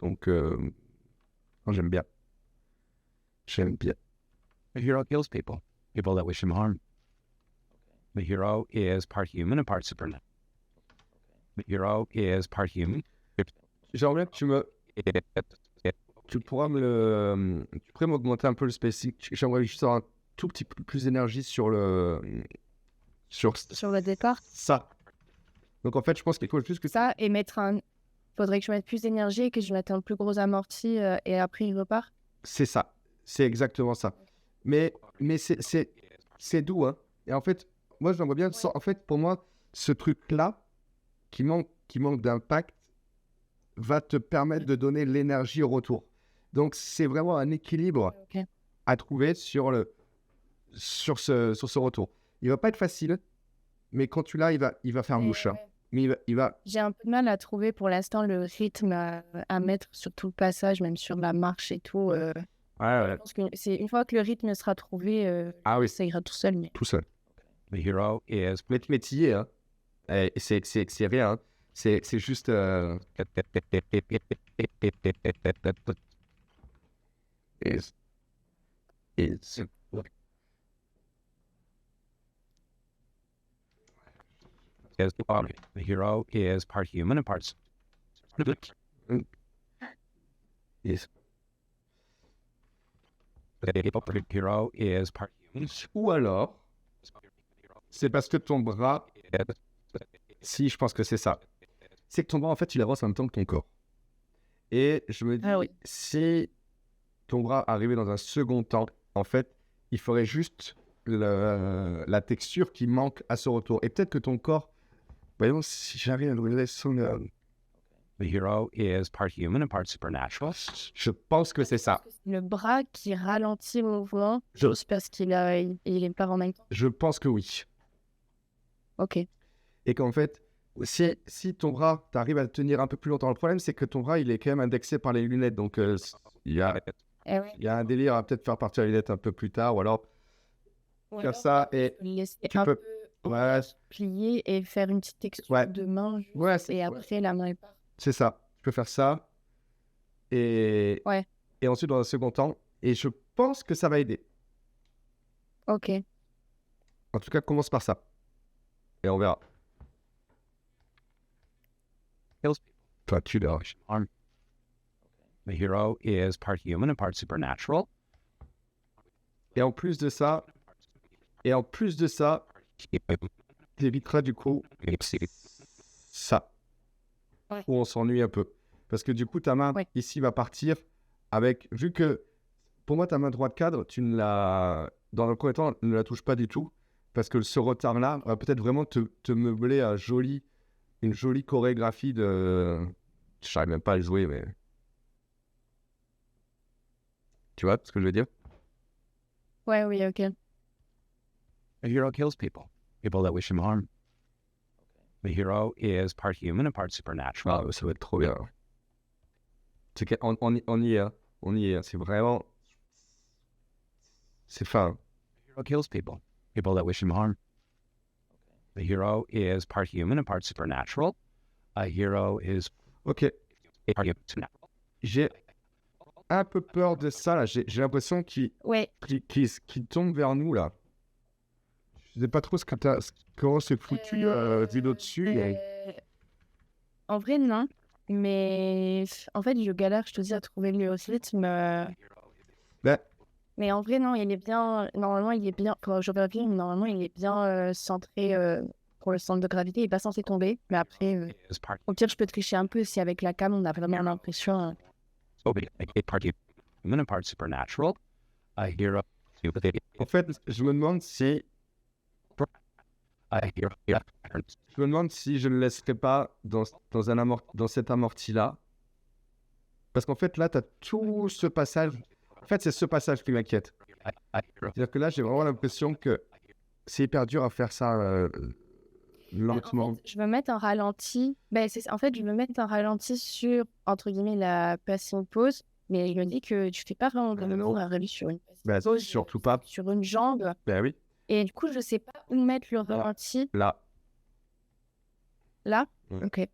Donc, moi, j'aime bien. J'aime bien. A hero kills people that wish him harm. The hero is part human and part supernatural. The hero is part human. J'aimerais bien que tu pourrais m'augmenter un peu le spacing. J'aimerais juste avoir un tout petit peu plus d'énergie sur Sur le départ. ça. Donc, en fait, je pense qu'il faut juste que Ça, et mettre un... Faudrait que je mette plus d'énergie et que je mette un plus gros amorti et après il repart. C'est ça. C'est exactement ça. Mais c'est doux, hein. Et en fait, moi, j'aimerais bien... En fait, pour moi, ce truc-là, qui manque d'impact, va te permettre de donner l'énergie au retour. Donc, c'est vraiment un équilibre Ok. à trouver sur ce retour. Il va pas être facile, mais quand tu l'as, il va faire mouche, hein. Mais il va... J'ai un peu de mal à trouver pour l'instant le rythme à mettre sur tout le passage, même sur la marche et tout. Ouais. Je pense que c'est une fois que le rythme sera trouvé, Ah oui, ça ira tout seul. Mais... tout seul. The hero is Mais t'y es, hein. Et c'est rien, hein. C'est juste... the hero is part human and part Yes. the hero is part human. Ou alors, c'est parce que ton bras... Si, je pense que c'est ça. C'est que ton bras, en fait, il avance en même temps que ton corps. Et je me dis, Ah oui. si ton bras arrivait dans un second temps, en fait, il ferait juste la texture qui manque à ce retour. Et peut-être que ton corps... Voyons, si j'arrive à le son... The hero is part human and part supernatural. Je pense que c'est ça. Le bras qui ralentit le mouvement, Je- juste parce qu'il est pas en même temps. Je pense que oui. Ok. Et qu'en fait, si ton bras, tu arrives à le tenir un peu plus longtemps, le problème, c'est que ton bras, il est quand même indexé par les lunettes. Donc, il y a un délire à peut-être faire partir les lunettes un peu plus tard. Ou alors, faire ça et laisser tu un peux... peu Ouais, plier et faire une petite texture Ouais. de main. Juste, Ouais, et après, la main est pas. c'est ça. Tu peux faire ça. Et ensuite, dans un second temps. Et je pense que ça va aider. Ok. En tout cas, commence par ça. Et on verra. Kills people. Toi, tu verras. Harm. The hero is part human and part supernatural. Et en plus de ça, tu éviteras du coup ça. Ouais. Où on s'ennuie un peu. Parce que du coup, ta main Ouais. ici va partir avec... Vu que, pour moi, ta main droite cadre, tu ne la... Dans le premier temps, ne la touche pas du tout. Parce que ce retard-là va peut-être vraiment te meubler une jolie chorégraphie de... Je n'arrive même pas à le jouer, mais... Tu vois ce que je veux dire? Ouais, oui, ok. A hero kills people that wish him harm. The hero is part human and part supernatural. Ah, ça va être trop bien. C'est on y est, hein. On y est, hein. C'est vraiment... C'est fin. The hero kills people that wish him harm. The hero is part human and part supernatural. A hero is Ok. part human and supernatural. J'ai un peu peur de ça, là. J'ai l'impression qu'il Ouais. tombe vers nous, là. Je sais pas trop comment c'est foutu vu d'au-dessus. En vrai, non. Mais en fait, je galère, je te dis, à trouver le rythme. Ben, Mais en vrai, non, il est bien. Normalement, il est bien. Quand je vérifie, mais normalement, il est bien centré pour le centre de gravité. Il n'est pas censé tomber. Mais après, Is part au pire, je peux tricher un peu si avec la cam, on a vraiment l'impression. part human and part supernatural. A hero. en fait, je me demande si je ne laisserai pas dans cet amorti-là. Parce qu'en fait, là, tu as tout ce passage. En fait, c'est ce passage qui m'inquiète. C'est-à-dire que là, j'ai vraiment l'impression que c'est hyper dur à faire ça lentement. En fait, je veux mettre un ralenti. En fait, je veux mettre un ralenti sur, entre guillemets, la passing pause. Mais il me dit que tu fais pas vraiment de la rallye sur une passing pause, Surtout pas. sur une jambe. Ben oui, Et du coup, je sais pas où mettre le ralenti. là. Là? Ouais. Ok.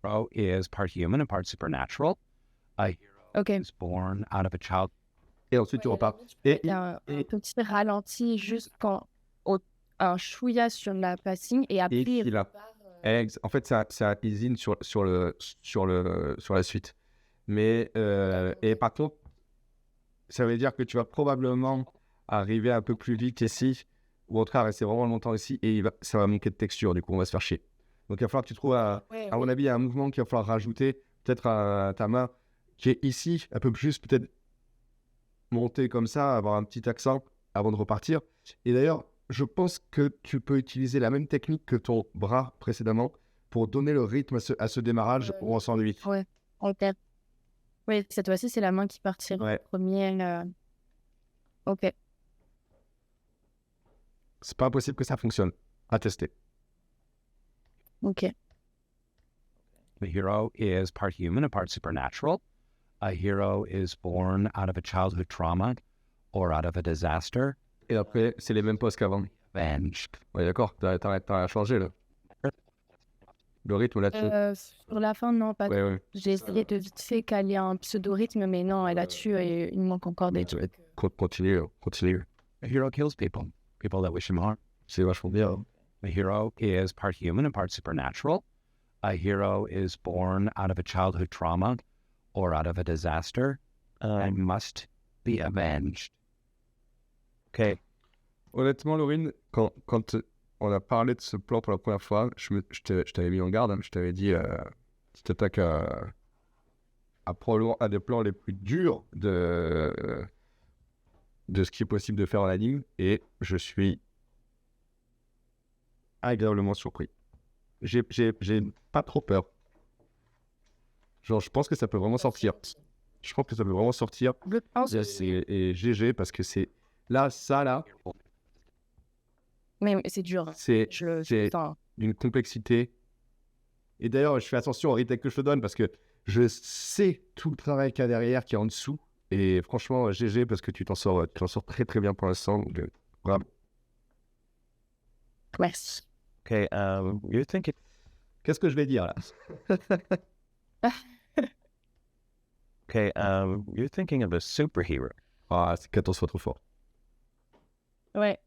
Hero is part human and part supernatural. A hero Ok. is born out of a child. Et ensuite, tu repars. Et un petit ralenti juste un chouïa sur la passing et après Et il il a- repart, En fait, ça easy sur la suite. Mais, et par contre, ça veut dire que tu vas probablement arriver un peu plus vite ici, ou en tout cas rester vraiment longtemps ici, et ça va manquer de texture, du coup, on va se faire chier. Donc, il va falloir que tu trouves, à mon avis, il y a un mouvement qu'il va falloir rajouter, peut-être à ta main, qui est ici, un peu plus, peut-être monter comme ça, avoir un petit accent avant de repartir. Et d'ailleurs, je pense que tu peux utiliser la même technique que ton bras précédemment pour donner le rythme à ce démarrage où on s'ennuie. Ouais, en tête. Oui, cette fois-ci, c'est la main qui partira Ouais. en premier. Ok. C'est pas impossible que ça fonctionne. À tester. Ok. The hero is part human and part supernatural. A hero is born out of a childhood trauma or out of a disaster. Et après, c'est les mêmes poses qu'avant. Avenged. Ouais, d'accord, t'as rien changé là. Le rythme là-dessus. Sur la fin, non, pas Ouais, ouais. J'ai essayé de vite fait caler un pseudo-rythme, mais non, là-dessus, il manque encore des trucs. Continue. A hero kills people that wish him harm. C'est vachement bien. The hero is part human and part supernatural. A hero is born out of a childhood trauma or out of a disaster and must be avenged. Ok. Honnêtement, Laurine, quand on a parlé de ce plan pour la première fois, je t'avais mis en garde. Hein, je t'avais dit, tu t'attaques à probablement un des plans les plus durs de ce qui est possible de faire en anime. Et je suis agréablement surpris. J'ai pas trop peur. Genre, je pense que ça peut vraiment sortir. Je pense que ça peut vraiment sortir. Je pense. Et GG, parce que c'est là, ça là, Mais c'est dur. Hein. c'est Je sens. d'une complexité. Et d'ailleurs, je fais attention au retake que je te donne parce que je sais tout le travail qu'il y a derrière, qui est en dessous. Et franchement, GG, parce que tu t'en sors très très bien pour l'instant. Donc, bravo. Merci. Okay, you're thinking. Qu'est-ce que je vais dire là? Okay, you're thinking of a superhero. Ah, c'est 14 fois trop fort. Ouais.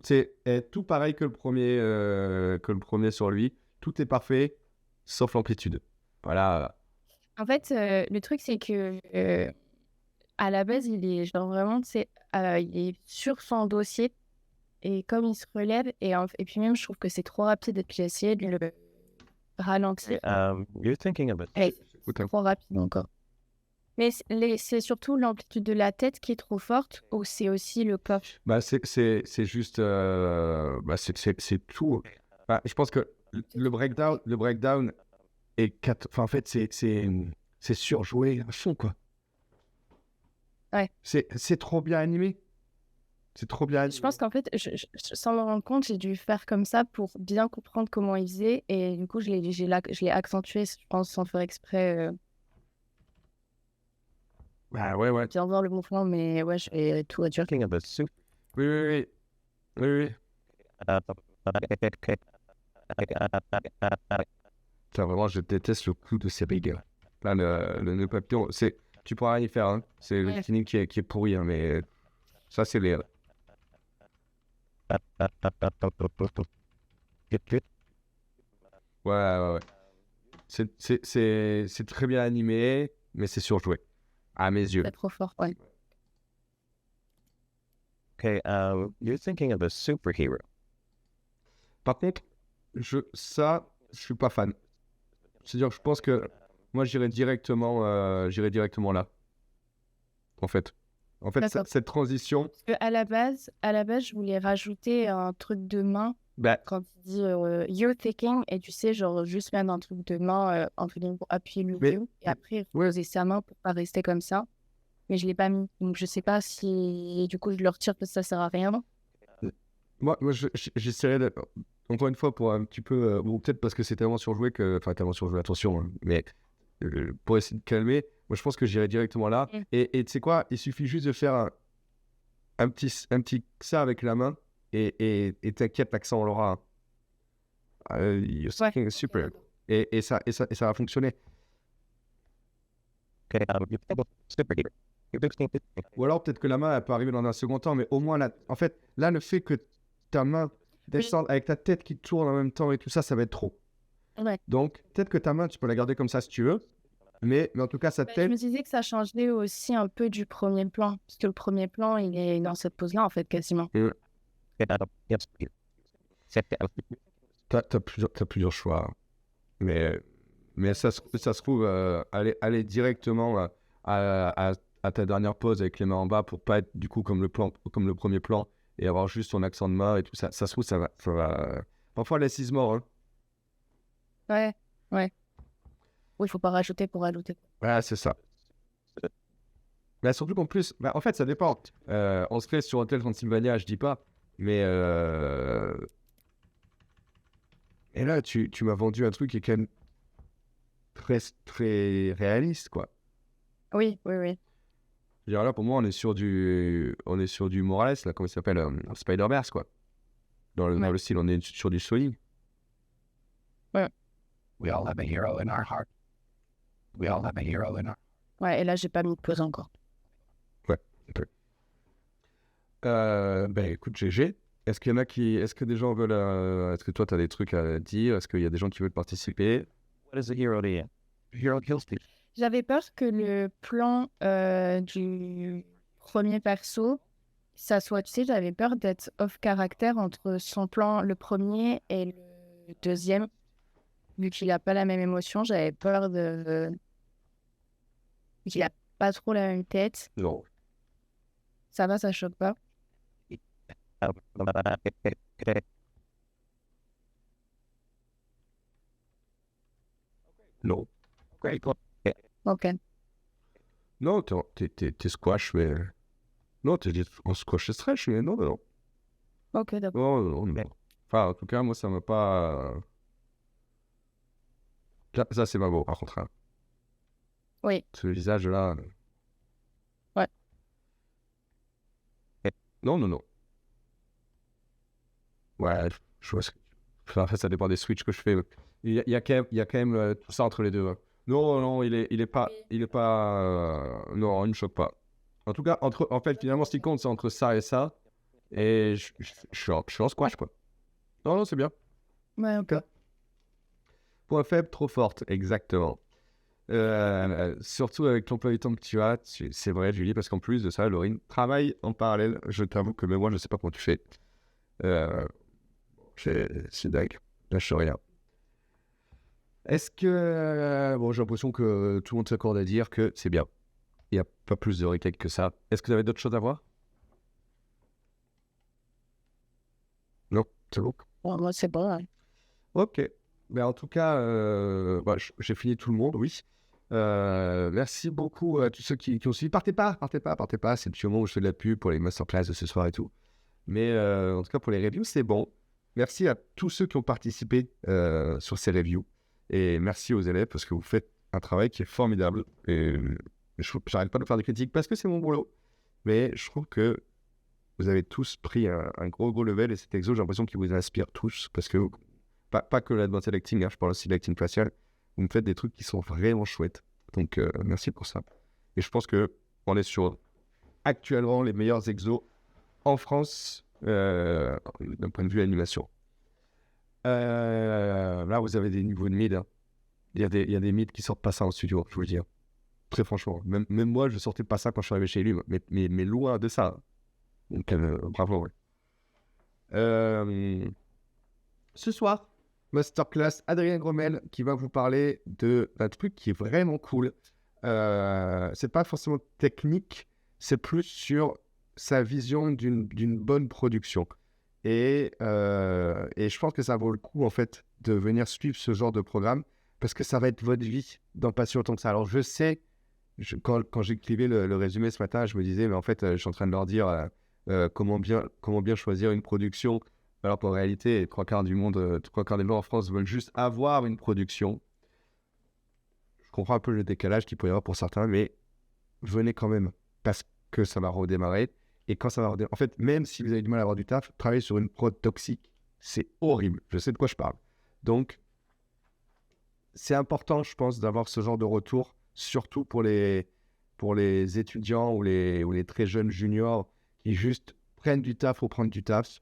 C'est tout pareil que le premier sur lui. Tout est parfait, sauf l'amplitude. Voilà. En fait, le truc, c'est que à la base, il est genre vraiment, tu sais, il est sur son dossier. Et comme il se relève, et puis même, je trouve que c'est trop rapide. Et puis j'ai essayé de le ralentir. You're thinking of a. Hey, Écoute, hein. trop rapide encore. Mais c'est surtout l'amplitude de la tête qui est trop forte, ou c'est aussi le corps. Bah, c'est juste. Bah, c'est tout. Bah, je pense que le breakdown est. Enfin, en fait, c'est surjoué à fond, quoi. Ouais. C'est trop bien animé. C'est trop bien animé. Je pense qu'en fait, sans me rendre compte, j'ai dû faire comme ça pour bien comprendre comment il faisait. Et du coup, je l'ai accentué, je pense, sans faire exprès. Bah, ouais. Bien voir le mouvement, mais ouais, je vais tout réduire. Thinking of a super. Oui. Putain, vraiment, je déteste le coup de ces rigues. Là, le nœud papillon, tu pourras rien y faire. Hein. C'est le Ouais. feeling qui est pourri, hein, mais Ça, c'est les... Ouais. C'est très bien animé, mais c'est surjoué, à mes yeux. C'est trop fort, ouais. Okay, you're thinking of a superhero. Par contre, je suis pas fan. C'est-à-dire que je pense que moi, j'irai directement là, en fait. D'accord. Cette transition, Parce que à la base, je voulais rajouter un truc de main bah, quand tu dis you're thinking et tu sais, genre juste mettre un truc de main entre guillemets pour appuyer le Mais- vieux et après ouais. poser sa main pour pas rester comme ça. Mais je l'ai pas mis. Donc je sais pas si du coup je le retire parce que ça sert à rien. moi j'essaierai de... Encore une fois, pour un petit peu... bon, peut-être parce que c'est tellement surjoué que... Enfin, tellement surjoué, attention, hein, mais pour essayer de calmer, moi, je pense que j'irai directement là. Mm. Et tu sais quoi, il suffit juste de faire un petit ça avec la main et t'inquiète, l'accent, on l'aura. You're thinking super. Et ça va fonctionner. Okay, you're thinking of a superhero. You're thinking Ou alors peut-être que la main, elle peut arriver dans un second temps, mais au moins, en fait, là, le fait que ta main descende avec ta tête qui tourne en même temps et tout ça, ça va être trop. Ouais. Donc, peut-être que ta main, tu peux la garder comme ça si tu veux, mais en tout cas, sa Je tête... me disais que ça changeait aussi un peu du premier plan. Parce que le premier plan, il est dans cette pose-là, en fait, quasiment. T'as plusieurs choix. Mais ça se trouve, aller directement à ta dernière pause avec les mains en bas pour pas être du coup comme le premier plan et avoir juste ton accent de main et tout ça. Ça se trouve, ça va... Parfois, l'assise mort. Hein. Ouais. Oui, il faut pas rajouter pour rajouter. Ouais, c'est ça. Mais surtout qu'en plus, en fait, ça dépend. On serait sur Hotel Transylvania, je dis pas. Mais et là, tu m'as vendu un truc qui est quand même très réaliste, quoi. Oui. Je veux dire, là, pour moi, on est sur du Morales, là, comment il s'appelle, Spider-Verse, quoi. Dans le style, on est sur du solide. We all have a hero in our heart. We all have a hero in our... Ouais, et là, j'ai pas mis de pause encore. Écoute, GG. Est-ce que des gens veulent... Est-ce que toi, tu as des trucs à dire? Est-ce qu'il y a des gens qui veulent participer? What is a hero to you? A hero kills people. J'avais peur que le plan du premier perso, ça soit, tu sais, j'avais peur d'être off caractère entre son plan, le premier et le deuxième. Vu qu'il a pas la même émotion, j'avais peur qu'il a pas trop la même tête. Non. Ça va, ça choque pas. Non. Ok. Non, t'es squash, mais... Non, t'es en squash et stretch, mais non. Ok, d'accord. Non. Enfin, en tout cas, moi, ça m'a pas... Ça, c'est pas beau, par contre. Hein. Oui. Ce visage-là... Ouais. Non. Ouais, je vois ce que... Enfin, en fait, ça dépend des switches que je fais. Il y a quand même tout ça entre les deux. Hein. Non, il est pas... non, il me choque pas. En tout cas, en fait, finalement, ce qui compte, c'est entre ça et ça. Et je suis en squash, quoi. Non, c'est bien. Ouais, ok. Point faible, trop forte, exactement. Surtout avec l'emploi du temps que tu as, c'est vrai, Julie, parce qu'en plus de ça, Laurine travaille en parallèle. Je t'avoue que même moi, je ne sais pas comment tu fais. C'est dingue. Lâche rien. Est-ce que... bon, j'ai l'impression que tout le monde s'accorde à dire que c'est bien. Il n'y a pas plus de recake que ça. Est-ce que vous avez d'autres choses à voir? Non, c'est bon. Bon, moi, c'est bon. Hein. Ok. Mais en tout cas, j'ai fini tout le monde, oui. Merci beaucoup à tous ceux qui ont suivi. Partez pas. C'est le petit moment où je fais de la pub pour les masterclass de ce soir et tout. Mais en tout cas, pour les reviews, c'est bon. Merci à tous ceux qui ont participé sur ces reviews. Et merci aux élèves parce que vous faites un travail qui est formidable. Et je n'arrête pas de faire des critiques parce que c'est mon boulot. Mais je trouve que vous avez tous pris un gros level. Et cet exo, j'ai l'impression qu'il vous inspire tous. Parce que, pas que l'advanced acting, hein, je parle aussi de l'acting facial. Vous me faites des trucs qui sont vraiment chouettes. Donc, merci pour ça. Et je pense qu'on est sur actuellement les meilleurs exos en France d'un point de vue animation. Là, vous avez des niveaux de mid. Hein. Il y a des mids qui sortent pas ça en studio, je vous le dis. Hein. Très franchement. Même moi, je sortais pas ça quand je suis arrivé chez lui, mais loin de ça. Donc, bravo. Ouais. Ce soir, masterclass Adrien Gromel qui va vous parler d'un truc qui est vraiment cool. C'est pas forcément technique, c'est plus sur sa vision d'une bonne production. Et je pense que ça vaut le coup, en fait, de venir suivre ce genre de programme parce que ça va être votre vie dans pas si longtemps que ça. Alors, je sais, quand j'écrivais le résumé ce matin, je me disais, mais en fait, je suis en train de leur dire comment bien choisir une production, alors qu'en réalité, 3/4 du monde, 3/4 des gens en France veulent juste avoir une production. Je comprends un peu le décalage qu'il peut y avoir pour certains, mais venez quand même parce que ça va redémarrer. Et quand ça va redémarrer, en fait, même si vous avez du mal à avoir du taf, travailler sur une prod toxique, c'est horrible. Je sais de quoi je parle. Donc, c'est important, je pense, d'avoir ce genre de retour, surtout pour les étudiants ou les très jeunes juniors qui juste prennent du taf pour prendre du taf.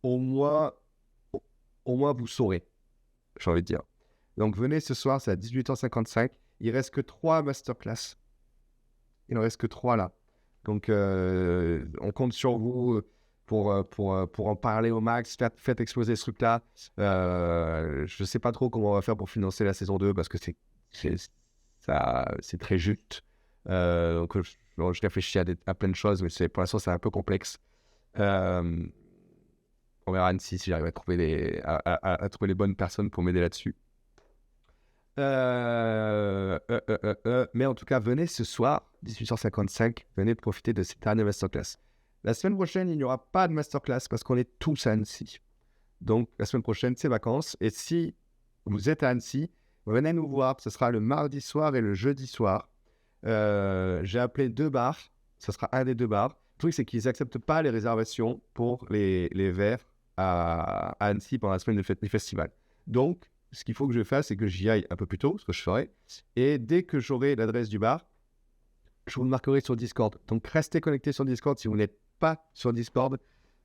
Au moins, vous saurez, j'ai envie de dire. Donc, venez ce soir, c'est à 18h55. Il ne reste que 3 masterclass. Il n'en reste que 3 là. Donc, on compte sur vous pour en parler au max. Faites exploser ce truc-là. Je ne sais pas trop comment on va faire pour financer la saison 2 parce que c'est très juste. Donc, je réfléchis à plein de choses, mais pour l'instant, c'est un peu complexe. On verra Annecy si j'arrive à trouver les bonnes personnes pour m'aider là-dessus. Mais en tout cas, venez ce soir, 18h55, venez profiter de cette dernière masterclass. La semaine prochaine, il n'y aura pas de masterclass parce qu'on est tous à Annecy. Donc, la semaine prochaine, c'est vacances. Et si vous êtes à Annecy, venez nous voir. Ce sera le mardi soir et le jeudi soir. J'ai appelé 2 bars. Ce sera un des 2 bars. Le truc, c'est qu'ils n'acceptent pas les réservations pour les verres à Annecy pendant la semaine du festival. Donc, ce qu'il faut que je fasse, c'est que j'y aille un peu plus tôt, ce que je ferai. Et dès que j'aurai l'adresse du bar, je vous le marquerai sur Discord. Donc, restez connectés sur Discord. Si vous n'êtes pas sur Discord,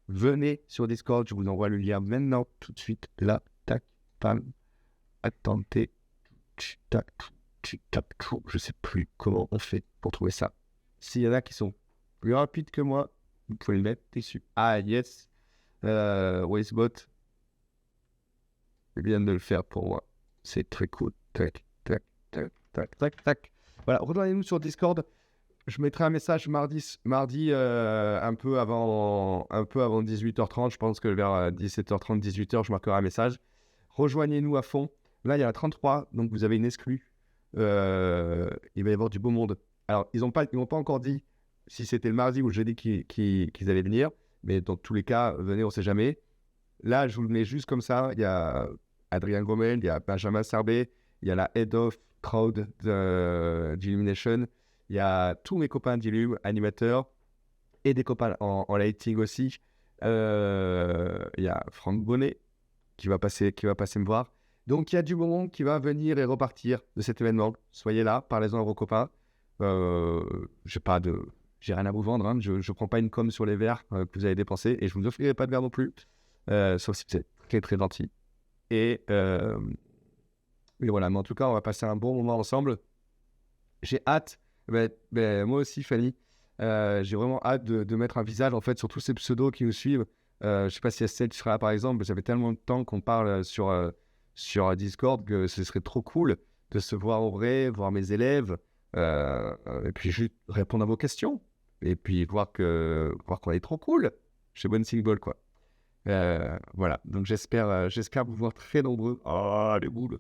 venez sur Discord. Je vous envoie le lien maintenant, tout de suite. Là, tac, pam. Attendez. Tac, tac, je sais plus comment on fait pour trouver ça. S'il y en a qui sont plus rapides que moi, vous pouvez le mettre dessus. Ah, yes. Wastebot. Il vient de le faire pour moi. C'est très cool. Tac, tac, tac, tac, tac, tac. Voilà, rejoignez-nous sur Discord. Je mettrai un message mardi un peu avant 18h30. Je pense que vers 17h30, 18h, je marquerai un message. Rejoignez-nous à fond. Là, il y en a 33, donc vous avez une exclue. Il va y avoir du beau monde. Alors, ils m'ont pas encore dit si c'était le mardi ou le jeudi qu'ils allaient venir. Mais dans tous les cas, venez, on ne sait jamais. Là, je vous le mets juste comme ça. Il y a Adrien Gromel, il y a Benjamin Serbet, il y a la Head of Crowd d'Illumination, il y a tous mes copains d'Illum, animateurs, et des copains en lighting aussi. Il y a Franck Bonnet qui va passer me voir. Donc, il y a du monde qui va venir et repartir de cet événement. Soyez là, parlez-en à vos copains. J'ai rien à vous vendre. Hein. Je ne prends pas une com sur les verres que vous avez dépensés et je ne vous offrirai pas de verre non plus. Sauf si c'est très très gentil. Et voilà, mais en tout cas, on va passer un bon moment ensemble. J'ai hâte, moi aussi, Fanny, j'ai vraiment hâte de mettre un visage en fait sur tous ces pseudos qui nous suivent. Je sais pas si Estelle sera là par exemple, mais ça fait tellement de temps qu'on parle sur Discord que ce serait trop cool de se voir en vrai, voir mes élèves, et puis juste répondre à vos questions. Et puis voir qu'on est trop cool chez Bonne Single, quoi. Voilà, donc j'espère vous voir très nombreux. Oh, les boules.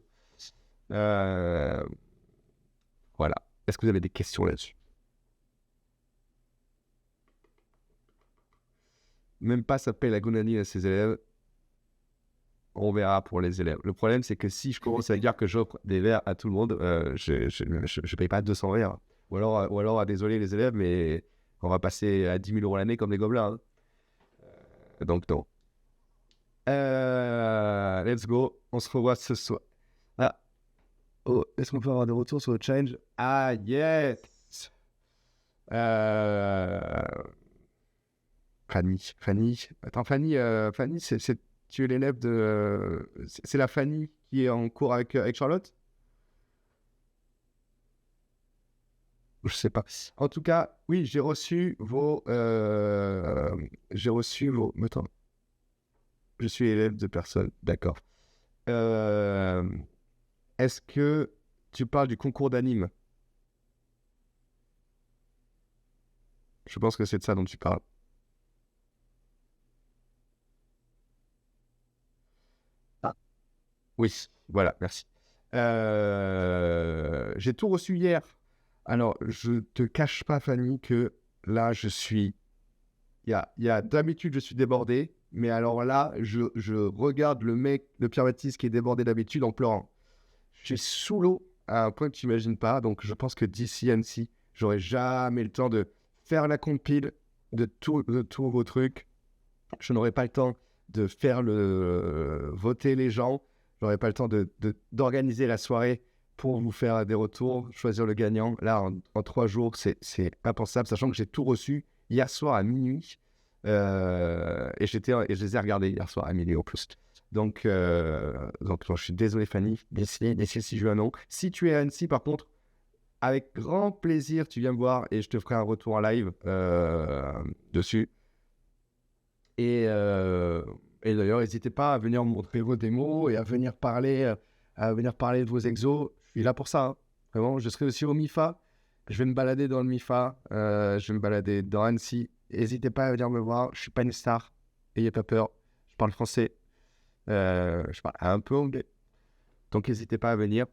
Voilà. Est-ce que vous avez des questions là-dessus? Même pas ça paye la gonanie à ses élèves. On verra pour les élèves. Le problème, c'est que si je commence à dire que j'offre des verres à tout le monde, je paye pas 200 verres. Ou alors, désolé les élèves, mais on va passer à 10 000 € l'année comme les gobelins. Hein. Donc non. Let's go. On se revoit ce soir. Ah. Oh, est-ce qu'on peut avoir des retours sur le challenge? Ah, yes. Fanny. Attends, Fanny, tu es l'élève de... c'est la Fanny qui est en cours avec Charlotte? Je sais pas. En tout cas, oui, j'ai reçu vos... Attends. Je suis élève de personne, d'accord. Est-ce que tu parles du concours d'anime? Je pense que c'est de ça dont tu parles. Oui, voilà, merci. J'ai tout reçu hier. Alors, je te cache pas, Fanny, que là, je suis... D'habitude, je suis débordé, mais alors là, je regarde le Pierre-Baptiste qui est débordé d'habitude en pleurant. Je suis sous l'eau à un point que tu n'imagines pas, donc je pense que d'ici Annecy, j'aurai jamais le temps de faire la compile de tous vos trucs. Je n'aurai pas le temps de faire voter les gens. Je n'aurai pas le temps d'organiser la soirée pour vous faire des retours, choisir le gagnant. Là, en 3 jours, c'est impensable, sachant que j'ai tout reçu hier soir à minuit. Et je les ai regardés hier soir à minuit en plus. Donc, je suis désolé, Fanny. D'ici si je veux un nom. Si tu es à Annecy, par contre, avec grand plaisir, tu viens me voir et je te ferai un retour en live dessus. Et d'ailleurs, n'hésitez pas à venir me montrer vos démos et à venir parler de vos exos. Je suis là pour ça. Hein. Vraiment, je serai aussi au MIFA. Je vais me balader dans le MIFA. Je vais me balader dans Annecy. N'hésitez pas à venir me voir. Je ne suis pas une star. N'ayez pas peur. Je parle français. Je parle un peu anglais. Donc, n'hésitez pas à venir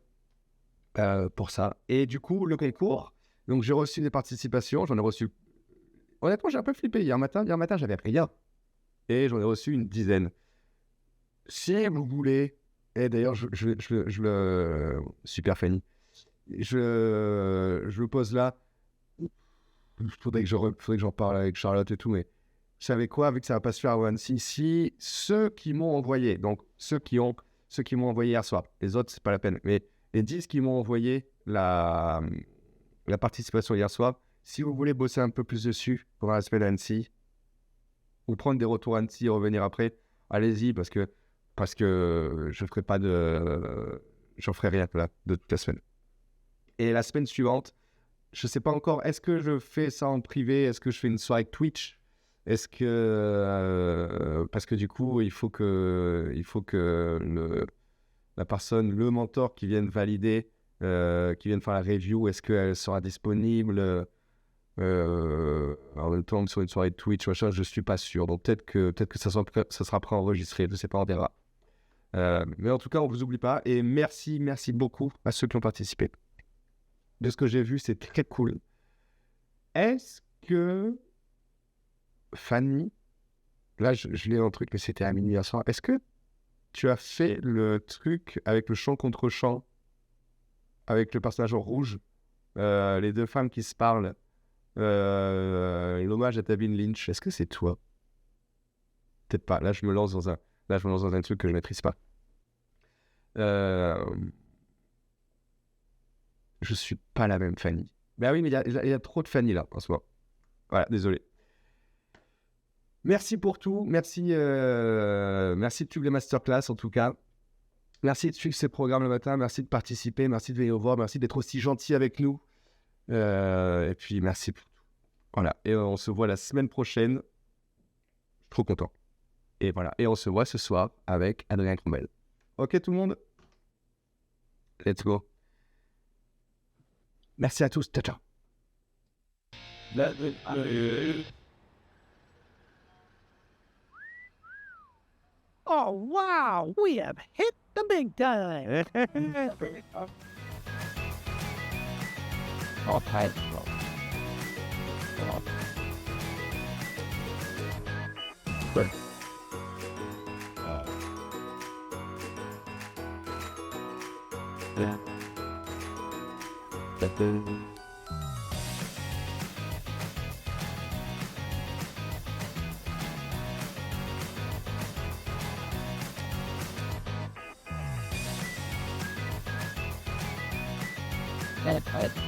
pour ça. Et du coup, le concours. Donc, j'ai reçu des participations. J'en ai reçu... Honnêtement, j'ai un peu flippé. Hier matin, j'avais appris rien. Et j'en ai reçu une dizaine. Si vous voulez, et d'ailleurs, je le... Super Fanny. Je le pose là. Il faudrait que j'en parle avec Charlotte et tout, mais vous savez quoi, vu que ça va pas se faire à Annecy, si ceux qui m'ont envoyé, donc ceux qui m'ont envoyé hier soir, les autres, c'est pas la peine, mais les 10 qui m'ont envoyé la participation hier soir, si vous voulez bosser un peu plus dessus pendant la semaine à Annecy, ou prendre des retours à Annecy et revenir après, allez-y, parce que je ferai pas j'en ferai rien là, de toute la semaine. Et la semaine suivante, je sais pas encore, est-ce que je fais ça en privé, est-ce que je fais une soirée avec Twitch, est-ce que parce que du coup il faut que la personne, le mentor qui vienne valider, qui vienne faire la review, est-ce qu'elle sera disponible en même temps sur une soirée de Twitch, machin, je suis pas sûr. Donc peut-être que ça sera préenregistré, je sais pas, on verra. Mais en tout cas, on vous oublie pas. Et merci beaucoup à ceux qui ont participé. De ce que j'ai vu, c'est très cool. Est-ce que Fanny, là je lis un truc, mais c'était à minuit hier soir. Est-ce que tu as fait le truc avec le chant contre chant, avec le personnage en rouge, les 2 femmes qui se parlent? L'hommage à David Lynch, est-ce que c'est toi? Peut-être pas. Là, je me lance dans un truc que je maîtrise pas. Je suis pas la même Fanny. Ben oui, mais il y a trop de Fanny là en ce moment. Voilà, désolé. Merci pour tout. Merci de suivre les masterclass en tout cas. Merci de suivre ces programmes le matin. Merci de participer. Merci de venir voir. Merci d'être aussi gentil avec nous. Et puis merci pour tout. Voilà, et on se voit la semaine prochaine. Je suis trop content. Et voilà, et on se voit ce soir avec Adrien Crombel. Ok tout le monde? Let's go. Merci à tous. Ciao, ciao. Oh, wow, we have hit the big time. Oh, tight. Good. Yeah. That's